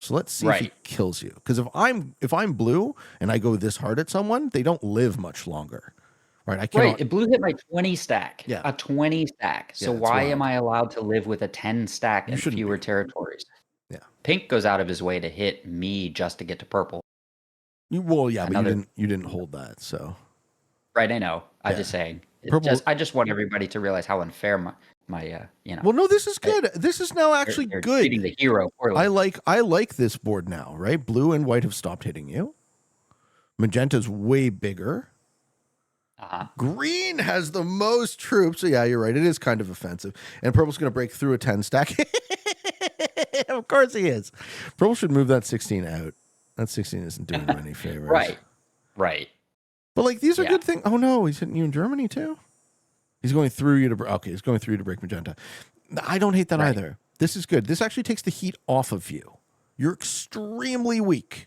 So let's see if he kills you. Because if I'm blue and I go this hard at someone, they don't live much longer. Right? I cannot. Right. Blue hit my 20 stack. Yeah. A 20 stack. So Yeah, it's why wild. am I allowed to live with a 10 stack You and shouldn't fewer be. territories? Yeah. Pink goes out of his way to hit me just to get to purple. Well, yeah, Another, but you didn't hold that, so. Right, I know. I'm Yeah. just saying. Purple. I just want everybody to realize how unfair my Well, no, this is good. This is now actually they're good. treating the hero poorly. I like this board now, right? Blue and white have stopped hitting you. Magenta's way bigger. Uh-huh. Green has the most troops. So yeah, you're right. It is kind of offensive. And purple's going to break through a 10 stack. Of course he is. Purple should move that 16 out. That 16 isn't doing him any favors. Right. But like these are good things. Oh no, he's hitting you in Germany too. He's going through you to okay. He's going through you to break magenta. I don't hate that either. This is good. This actually takes the heat off of you. You're extremely weak.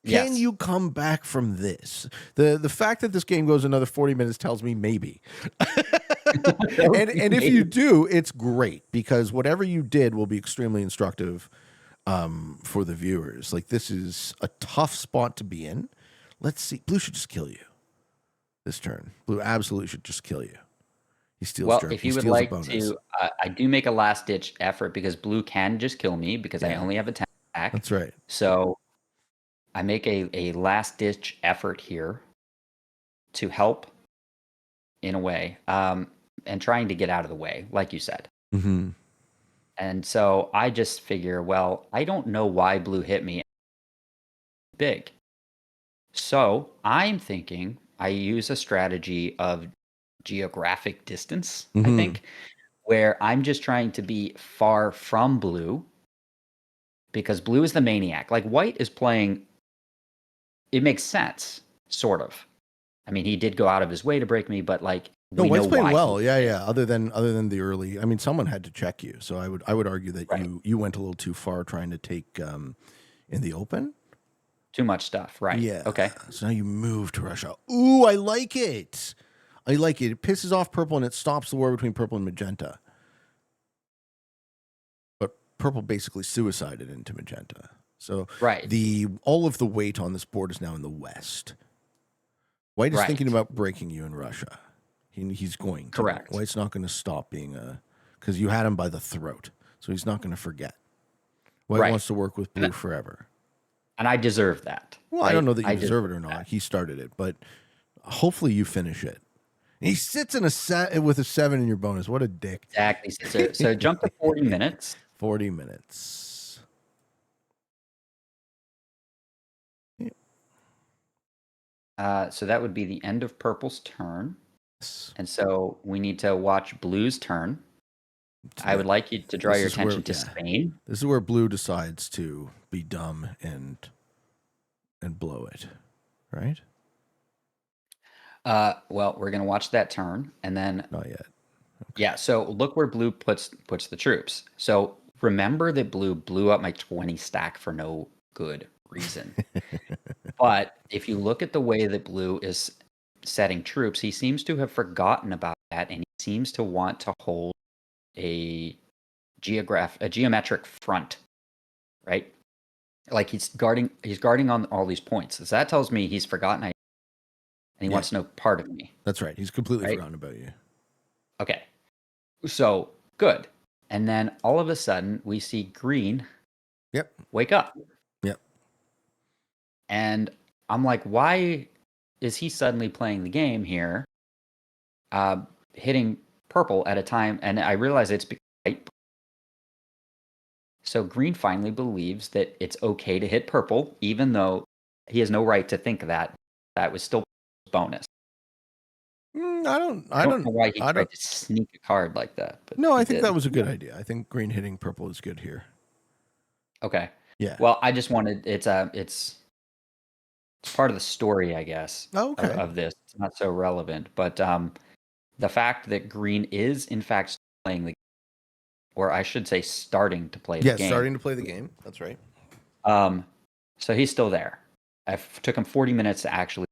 Can you come back from this? The fact that this game goes another 40 minutes tells me maybe. and if you do, it's great because whatever you did will be extremely instructive for the viewers. Like this is a tough spot to be in. Let's see. Blue should just kill you this turn. Blue absolutely should just kill you. He steals. Well, if you would like to, I do make a last ditch effort because blue can just kill me because I only have a 10 attack. That's right. So I make a last ditch effort here to help in a way, and trying to get out of the way, like you said. Mm-hmm. And so I just figure, well, I don't know why blue hit me big. So I'm thinking I use a strategy of geographic distance, I think, where I'm just trying to be far from blue because blue is the maniac. Like white is playing, it makes sense, sort of. I mean, he did go out of his way to break me, but like we White's know playing why. well, yeah. Other than the early, I mean, someone had to check you, so I would argue that you went a little too far trying to take in the open. Too much stuff, right? Yeah. Okay. So now you move to Russia. Ooh, I like it. I like it. It pisses off purple and it stops the war between purple and magenta. But purple basically suicided into magenta. So all of the weight on this board is now in the west. White is thinking about breaking you in Russia. He's going to. Correct. White's not going to stop being because you had him by the throat, so he's not going to forget. White wants to work with blue forever. And I deserve that. Well, I don't know that you deserve it or not. He started it, but hopefully you finish it. He sits in a set with a 7 in your bonus. What a dick. Exactly. So jump to 40 minutes. 40 minutes. So that would be the end of purple's turn. Yes. And so we need to watch blue's turn. I would like you to draw This your is where- attention to yeah. Spain. This is where blue decides to be dumb and blow it, right? Well, we're going to watch that turn. And then, Not yet. yeah, so look where blue puts the troops. So remember that blue blew up my 20 stack for no good reason. But if you look at the way that blue is setting troops, he seems to have forgotten about that, and he seems to want to hold a geometric front, right? Like he's guarding on all these points. So that tells me he's forgotten and he wants no part of me. That's right. He's completely Right? forgotten about you. Okay. So good. And then all of a sudden we see green Yep. wake up. Yep. And I'm like, why is he suddenly playing the game here? Hitting purple at a time, and I realize it's because so green finally believes that it's okay to hit purple, even though he has no right to think that. That was still bonus. I don't know why he tried to sneak a card like that. But no, I think that was a good idea. I think green hitting purple is good here. Okay. Yeah. Well, I just wanted it's part of the story, I guess. Oh, okay. Of this. It's not so relevant, but the fact that green is in fact playing the, or I should say, starting to play the game. Yeah, starting to play the game. That's right. So he's still there. Took him 40 minutes to actually,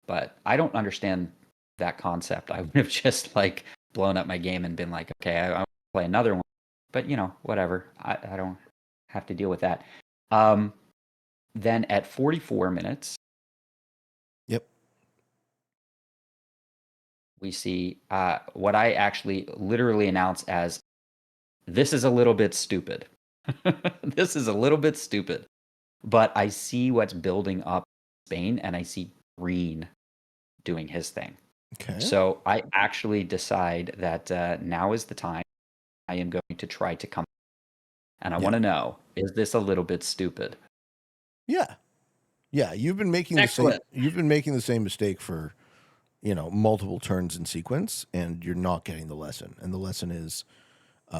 but I don't understand that concept. I would have just like blown up my game and been like, okay, I want to play another one. But whatever. I don't have to deal with that. Then at 44 minutes, yep, we see what I actually literally announce as, this is a little bit stupid. This is a little bit stupid. But I see what's building up in Spain, and I see green doing his thing. Okay. So I actually decide that now is the time. I am going to try to come. And I want to know, is this a little bit stupid? Yeah. Yeah, you've been making the same mistake for, multiple turns in sequence, and you're not getting the lesson. And the lesson is,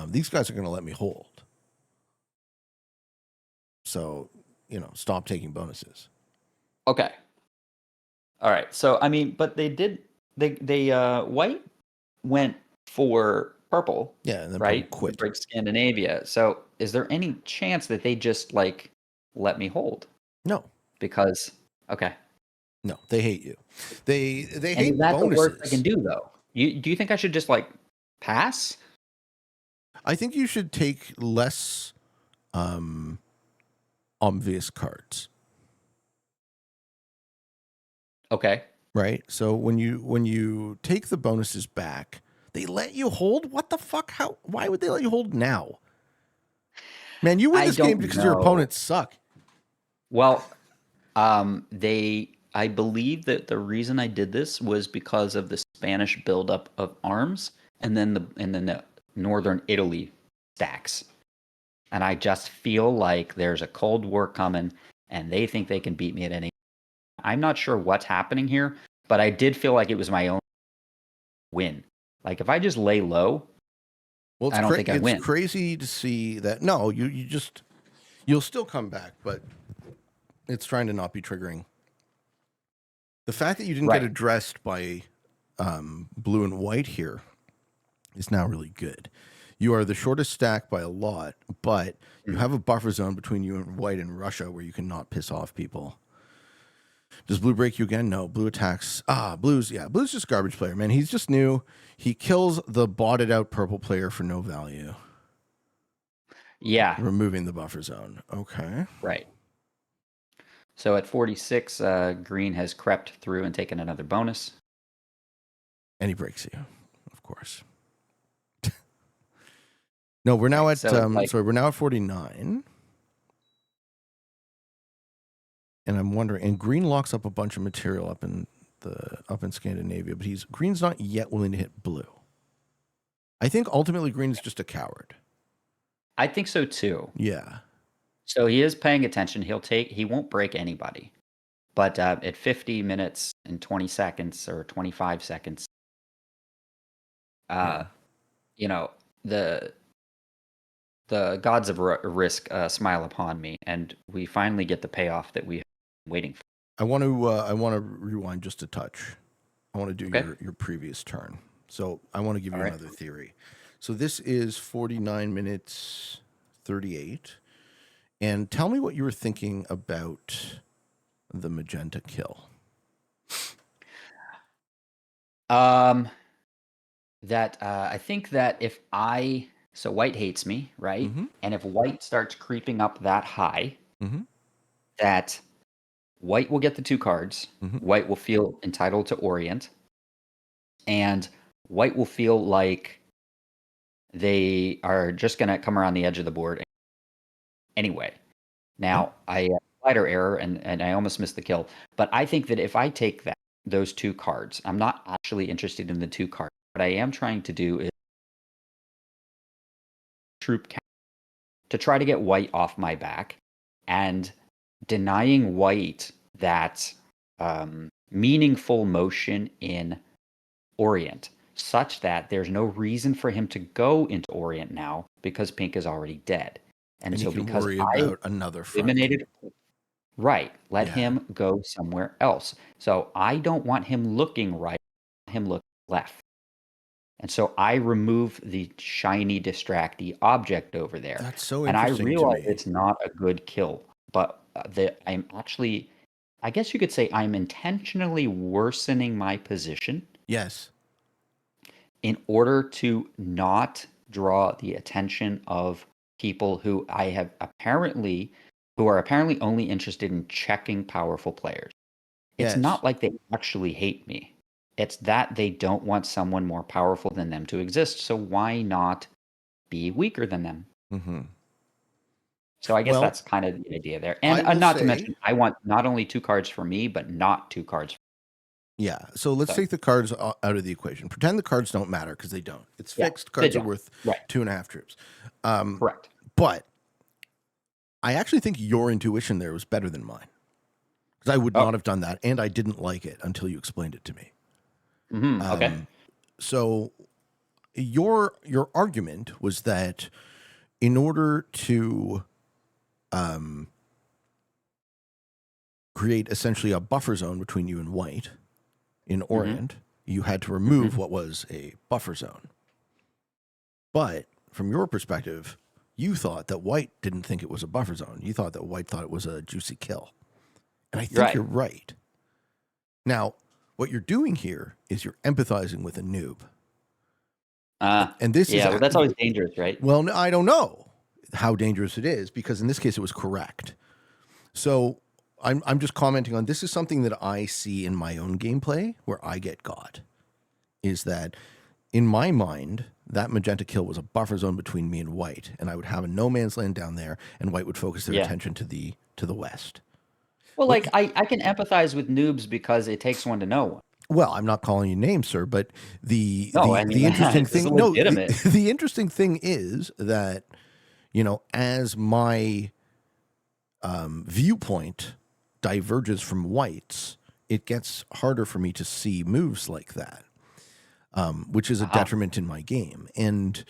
these guys are going to let me hold. So, stop taking bonuses. Okay. All right. So I mean, but they white went for purple. Yeah, and then right? quit. To break Scandinavia. So is there any chance that they just like let me hold? No. Because okay. No, they hate you. They And hate is that bonuses. the worst I can do though? Do you think I should just like pass? I think you should take less obvious cards. Okay. Right? So when you take the bonuses back, they let you hold? What the fuck? Why would they let you hold now? Man, you win this game because your opponents suck. Well, I believe that the reason I did this was because of the Spanish buildup of arms and then the northern Italy stacks. And I just feel like there's a Cold War coming and they think they can beat me at any. I'm not sure what's happening here, but I did feel like it was my own win. Like if I just lay low, I don't think I win. It's crazy to see that. No, you'll still come back, but it's trying to not be triggering. The fact that you didn't get addressed by blue and white here is now really good. You are the shortest stack by a lot, but you have a buffer zone between you and white and Russia where you cannot piss off people. Does blue break you again? No. Blue attacks. Blue's just garbage player, man. He's just new. He kills the botted out purple player for no value. Yeah. Removing the buffer zone. Okay. Right. So at 46, green has crept through and taken another bonus. And he breaks you, of course. No, we're now at we're now at 49. And I'm wondering, and green locks up a bunch of material up in up in Scandinavia, but green's not yet willing to hit blue. I think ultimately green is just a coward. I think so too. Yeah. So he is paying attention. He won't break anybody. But at 50 minutes and 20 seconds or 25 seconds, uh, Yeah. you know, the the gods of risk smile upon me, and we finally get the payoff that we have been waiting for. I want to rewind just a touch. I want to do Okay. your previous turn. So I want to give All you right. another theory. So this is 49 minutes 38. And tell me what you were thinking about the magenta kill. Um, that I think that so white hates me, right? Mm-hmm. And if white starts creeping up that high, Mm-hmm. that white will get the 2 cards. Mm-hmm. White will feel entitled to orient, and white will feel like they are just going to come around the edge of the board anyway. Okay. Now, I slider error and I almost missed the kill, but I think that if I take those 2 cards, I'm not actually interested in the 2 cards. What I am trying to do is troop count to try to get white off my back and denying white that meaningful motion in orient, such that there's no reason for him to go into orient now because pink is already dead. And And you so can because worry I about another front. eliminated, right, let Yeah. him go somewhere else. So I don't want him looking right, I want him looking left. And so I remove the shiny distracty object over there. That's so And I interesting to realize me. it's not a good kill, but I'm actually, I guess you could say I'm intentionally worsening my position Yes. in order to not draw the attention of people who are apparently only interested in checking powerful players. It's Yes. not like they actually hate me. It's that they don't want someone more powerful than them to exist. So why not be weaker than them? Mm-hmm. So I guess Well, that's kind of the idea there. And I will not to say, mention, I want not only 2 cards for me, but not 2 cards for yeah. So let's so take the cards out of the equation. Pretend the cards don't matter because they don't. It's yeah, fixed. they Cards are don't. worth Right. 2.5 troops. Um, Correct. but I actually think your intuition there was better than mine because I would Oh, not have done that, and I didn't like it until you explained it to me. okay. So your argument was that in order to create essentially a buffer zone between you and white in Hmm. Orient, you had to remove Hmm. what was a buffer zone. But from your perspective, you thought that white didn't think it was a buffer zone. You thought that white thought it was a juicy kill. And I think Right. you're right. Now, what you're doing here is you're empathizing with a noob. And this is, Yeah, well, that's always dangerous, right? well, I don't know how dangerous it is because in this case it was correct. So I'm just commenting on this is something that I see in my own gameplay where I get got. Is that in my mind, that magenta kill was a buffer zone between me and white, and I would have a no man's land down there, and white would focus their Yeah. attention to the west. Well, What? like I can empathize with noobs because it takes one to know one. Well, I'm not calling you names, sir, but the No, I the mean the interesting this is thing, no, legitimate. the interesting thing is that as my viewpoint diverges from whites, it gets harder for me to see moves like that, which is a Uh-huh. detriment in my game. And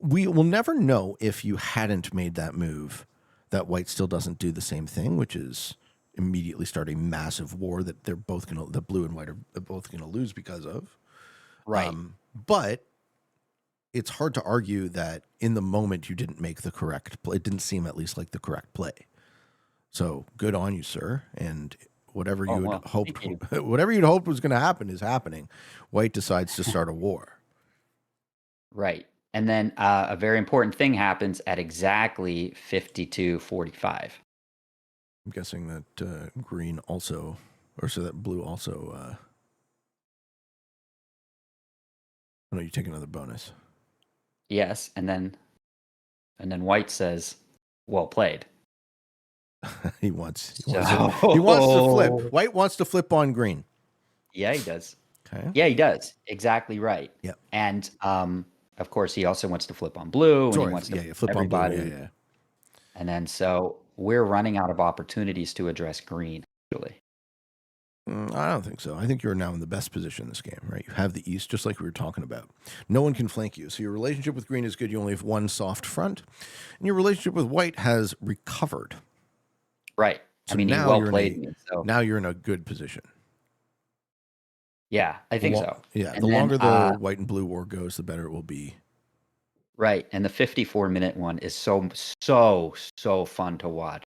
we will never know if you hadn't made that move that white still doesn't do the same thing, which is immediately start a massive war that the blue and white are both gonna lose because of. Right. But it's hard to argue that in the moment you didn't make the correct play. It didn't seem at least like the correct play. So good on you, sir. And whatever Oh, you had well, hoped, thank you. whatever you'd hoped was going to happen is happening. White decides to start a war. Right. And then a very important thing happens at exactly 52:45. I'm guessing that green also, or so that blue also. Oh no, you take another bonus. Yes, and then white says, "Well played." he wants So to flip. White wants to flip on green. Yeah, he does. Okay. Yeah, he does. Exactly right. Yep. And, of course, he also wants to flip on blue, and he Sorry. wants to Yeah. flip Yeah. Flip on blue. Yeah. everybody. Yeah. And then so we're running out of opportunities to address green, actually. I don't think so. I think you're now in the best position in this game, right? You have the east, just like we were talking about. No one can flank you. So your relationship with green is good. You only have one soft front. And your relationship with white has recovered. Right. I So mean, he now well you're in played a me, so now you're in a good position. yeah, I think so. Yeah, the And then, longer the white and blue war goes, the better it will be. right, and the 54-minute one is so fun to watch.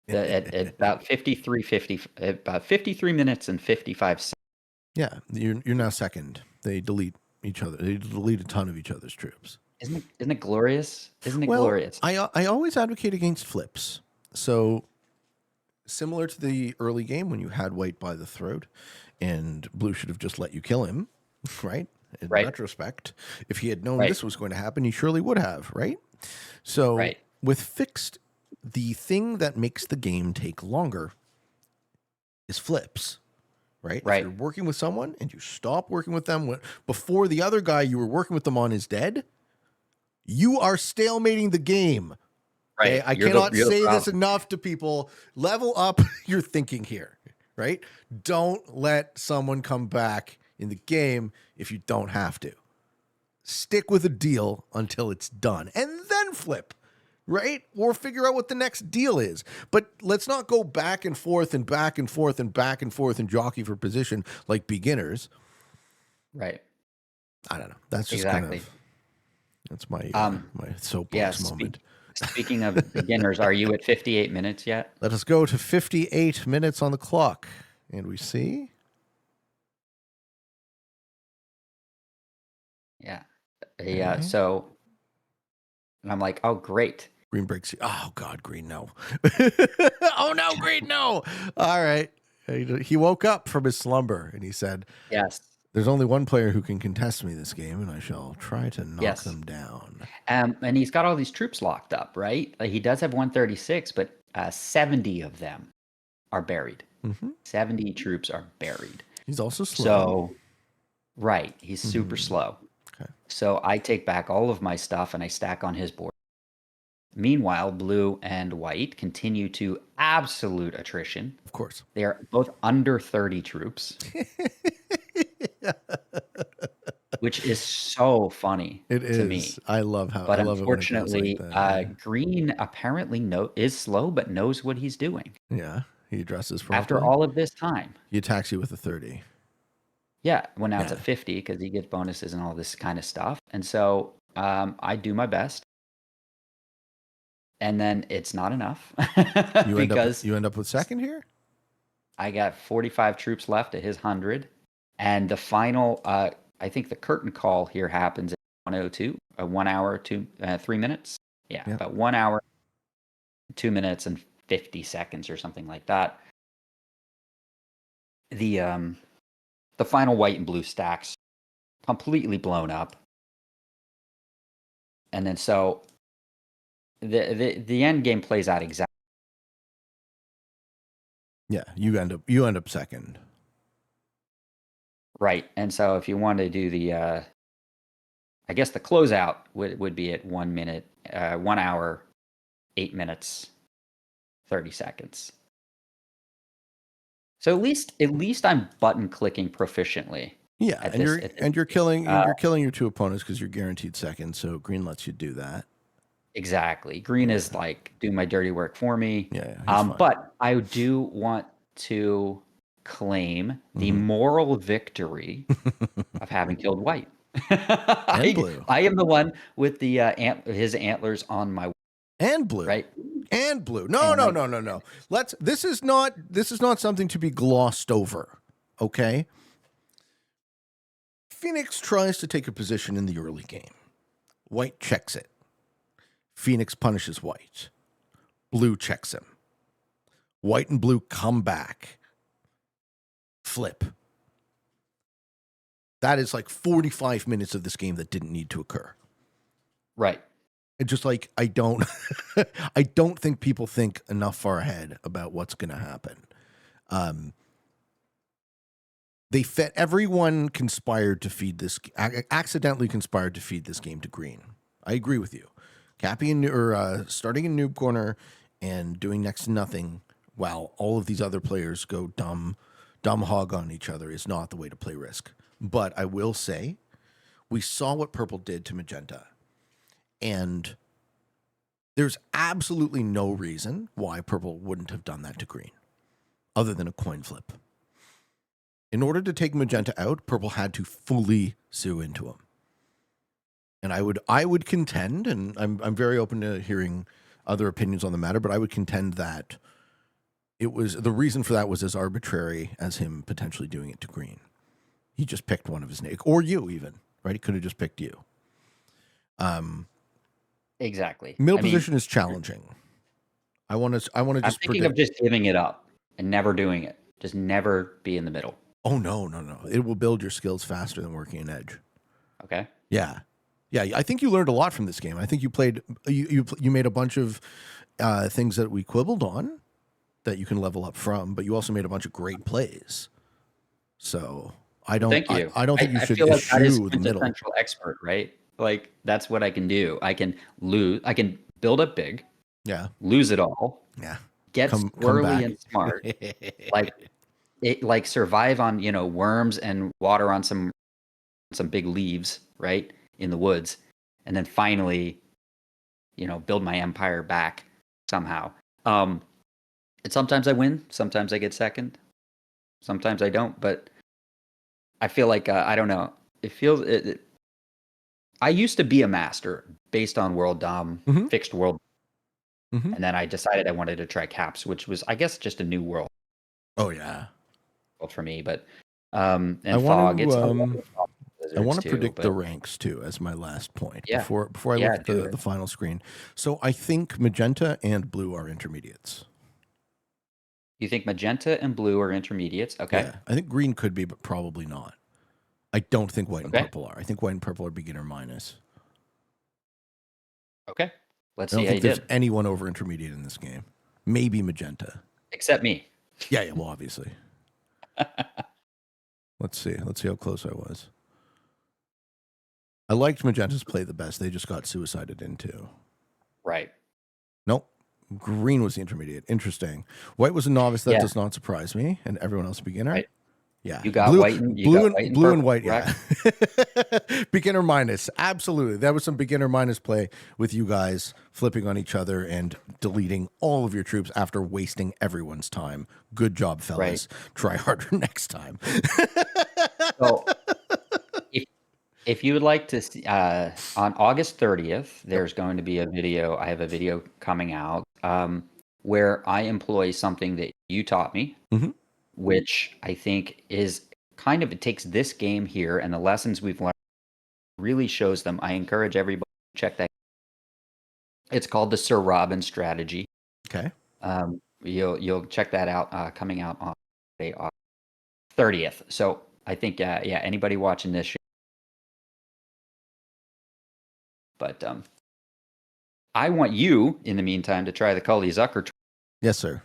At about 53 minutes and 55 seconds. Yeah, you're now second. They delete each other. They delete a ton of each other's troops. Isn't it glorious? Isn't it Well, glorious? I always advocate against flips. So similar to the early game when you had white by the throat, and blue should have just let you kill him, right? In Right, retrospect, if he had known right, this was going to happen, he surely would have, right? So right, with fixed, the thing that makes the game take longer is flips, right? If you're right, working with someone and you stop working with them before the other guy you were working with them on is dead, you are stalemating the game. Okay, right. I cannot say this enough to people. Level up your thinking here, right? Don't let someone come back in the game if you don't have to. Stick with a deal until it's done and then flip, right? Or figure out what the next deal is. But let's not go back and forth and back and forth and back and forth and jockey for position like beginners. Right, I don't know. That's just kind exactly. of that's my my Yeah, soapbox moment. speaking of beginners, are you at 58 minutes yet? Let us go to 58 minutes on the clock. And we see. Yeah. Yeah, Okay. so and I'm like, "Oh, great." Green breaks. Oh, God, green, no. Oh, no, green, no. All right. He woke up from his slumber and he said, Yes, there's only one player who can contest me this game, and I shall try to knock yes. them down. And he's got all these troops locked up, right? Like, he does have 136, but, 70 of them are buried. Hmm. 70 troops are buried. He's also slow. So right, he's super Hmm. slow. Okay. So I take back all of my stuff and I stack on his board. Meanwhile, blue and white continue to absolute attrition. Of course. They are both under 30 troops, which is so funny It to is. me. I But love it when it goes like unfortunately, that. Yeah. green apparently is slow, but knows what he's doing Yeah. He addresses after properly. all of this time. He attacks you with a 30. Yeah, well, now it's Yeah. at 50 because he gets bonuses and all this kind of stuff. And so I do my best, and then it's not enough because You end up with second here? I got 45 troops left at his 100. And the final, I think the curtain call here happens at 102, 1 hour, 3 minutes. Yeah, Yeah. about 1 hour, 2 minutes, and 50 seconds or something like that. The um, the final white and blue stacks completely blown up. And then so the end game plays out exactly Yeah. You end up second. right. And so if you want to do the I guess the closeout would be at 1 minute, 1 hour, 8 minutes, 30 seconds. So at least I'm button clicking proficiently Yeah, at and this you're at this and you're stage. killing your two opponents because you're guaranteed second. So green lets you do that. Exactly. Green is like do my dirty work for me. Yeah, yeah, he's fine. But I do want to claim the Hmm. moral victory of having killed white. And blue, I am the one with the his antlers on my and blue, right, and blue. and No, I'm no, like, no, no, no. This is not something to be glossed over. Okay. Phoenix tries to take a position in the early game. White checks it. Phoenix punishes white. Blue checks him. White and blue come back. Flip. That is like 45 minutes of this game that didn't need to occur. right, And just like I don't I don't think people think enough far ahead about what's going to happen. Um They fed everyone conspired to feed this accidentally conspired to feed this game to green. I agree with you. Capping or starting in noob corner and doing next to nothing while all of these other players go dumb hog on each other is not the way to play Risk. But I will say, we saw what purple did to magenta, and there's absolutely no reason why purple wouldn't have done that to green, other than a coin flip. In order to take magenta out, purple had to fully sue into him. And I would contend, and I'm very open to hearing other opinions on the matter, but I would contend that it was the reason for that was as arbitrary as him potentially doing it to green. He just picked one of his name, or you even, right? He could have just picked you. Exactly. Middle position is challenging. I want to I'm just thinking of just giving it up and never doing it. Just never be in the middle. Oh no. It will build your skills faster than working an edge. Okay. Yeah. I think you learned a lot from this game. I think you played you made a bunch of things that we quibbled on that you can level up from, but you also made a bunch of great plays. So I don't Thank you. I don't think you I should feel like that is eschew the middle. quintessential expert, right? Like that's what I can do. I can lose. I can build up big, Yeah. lose it all, Yeah. get Come squirrely back. and smart, like like survive on worms and water on some big leaves, right, in the woods, and then finally, build my empire back somehow. And sometimes I win, sometimes I get second, sometimes I don't, but I feel like I don't know. It feels I used to be a master based on world dom, Mhm. fixed world, Mhm. and then I decided I wanted to try caps, which was I guess just a new world Oh yeah. for me. But I and want fog, to it's I love the fog I want wizards to too. predict the But ranks too as my last point yeah, before I look yeah, at do the it. final screen. So I think magenta and blue are intermediates. You think magenta and blue are intermediates? Okay, Yeah, I think green could be, but probably not. I don't think white and okay, purple are. I think white and purple are beginner minus. okay. Let's I don't see how think you there's did. anyone over intermediate in this game. Maybe magenta. Except me. Yeah, well, obviously. Let's see. Let's see how close I was. I liked magenta's play the best. They just got suicided into. Right. Nope. Green was the intermediate. Interesting. White was a novice. That Yeah. does not surprise me. And everyone else a beginner. Right. Yeah, You got white and blue and purple, white. correct? Yeah, beginner minus. Absolutely, that was some beginner minus play with you guys flipping on each other and deleting all of your troops after wasting everyone's time. Good job, Right. fellas. Try harder next time. So if you would like to see, on August 30th, Yep. there's going to be a video. I have a video coming out where I employ something that you taught me, Mhm. which I think is kind of it takes this game here and the lessons we've learned really shows them. I encourage everybody to check that. It's called the Sir Robin strategy. Okay. You'll check that out coming out on Friday, August 30th. So I think yeah, anybody watching this, but I want you in the meantime to try the Cully Zucker Yes, sir.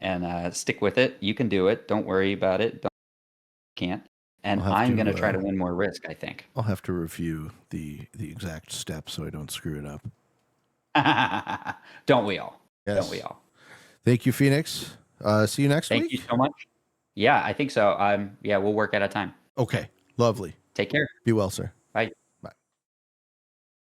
and stick with it. You can do it. Don't worry about it. Don't, can't. And I'll have I'm going to to. try to win more risk, I think. I'll have to review the exact steps so I don't screw it up. Don't we all? Don't we Yes. all? Thank you, Phoenix. See you next Thank you week. so much. Yeah, I think so. Yeah, we'll work at a time. Okay. Lovely. Take care. Be well, sir. Bye.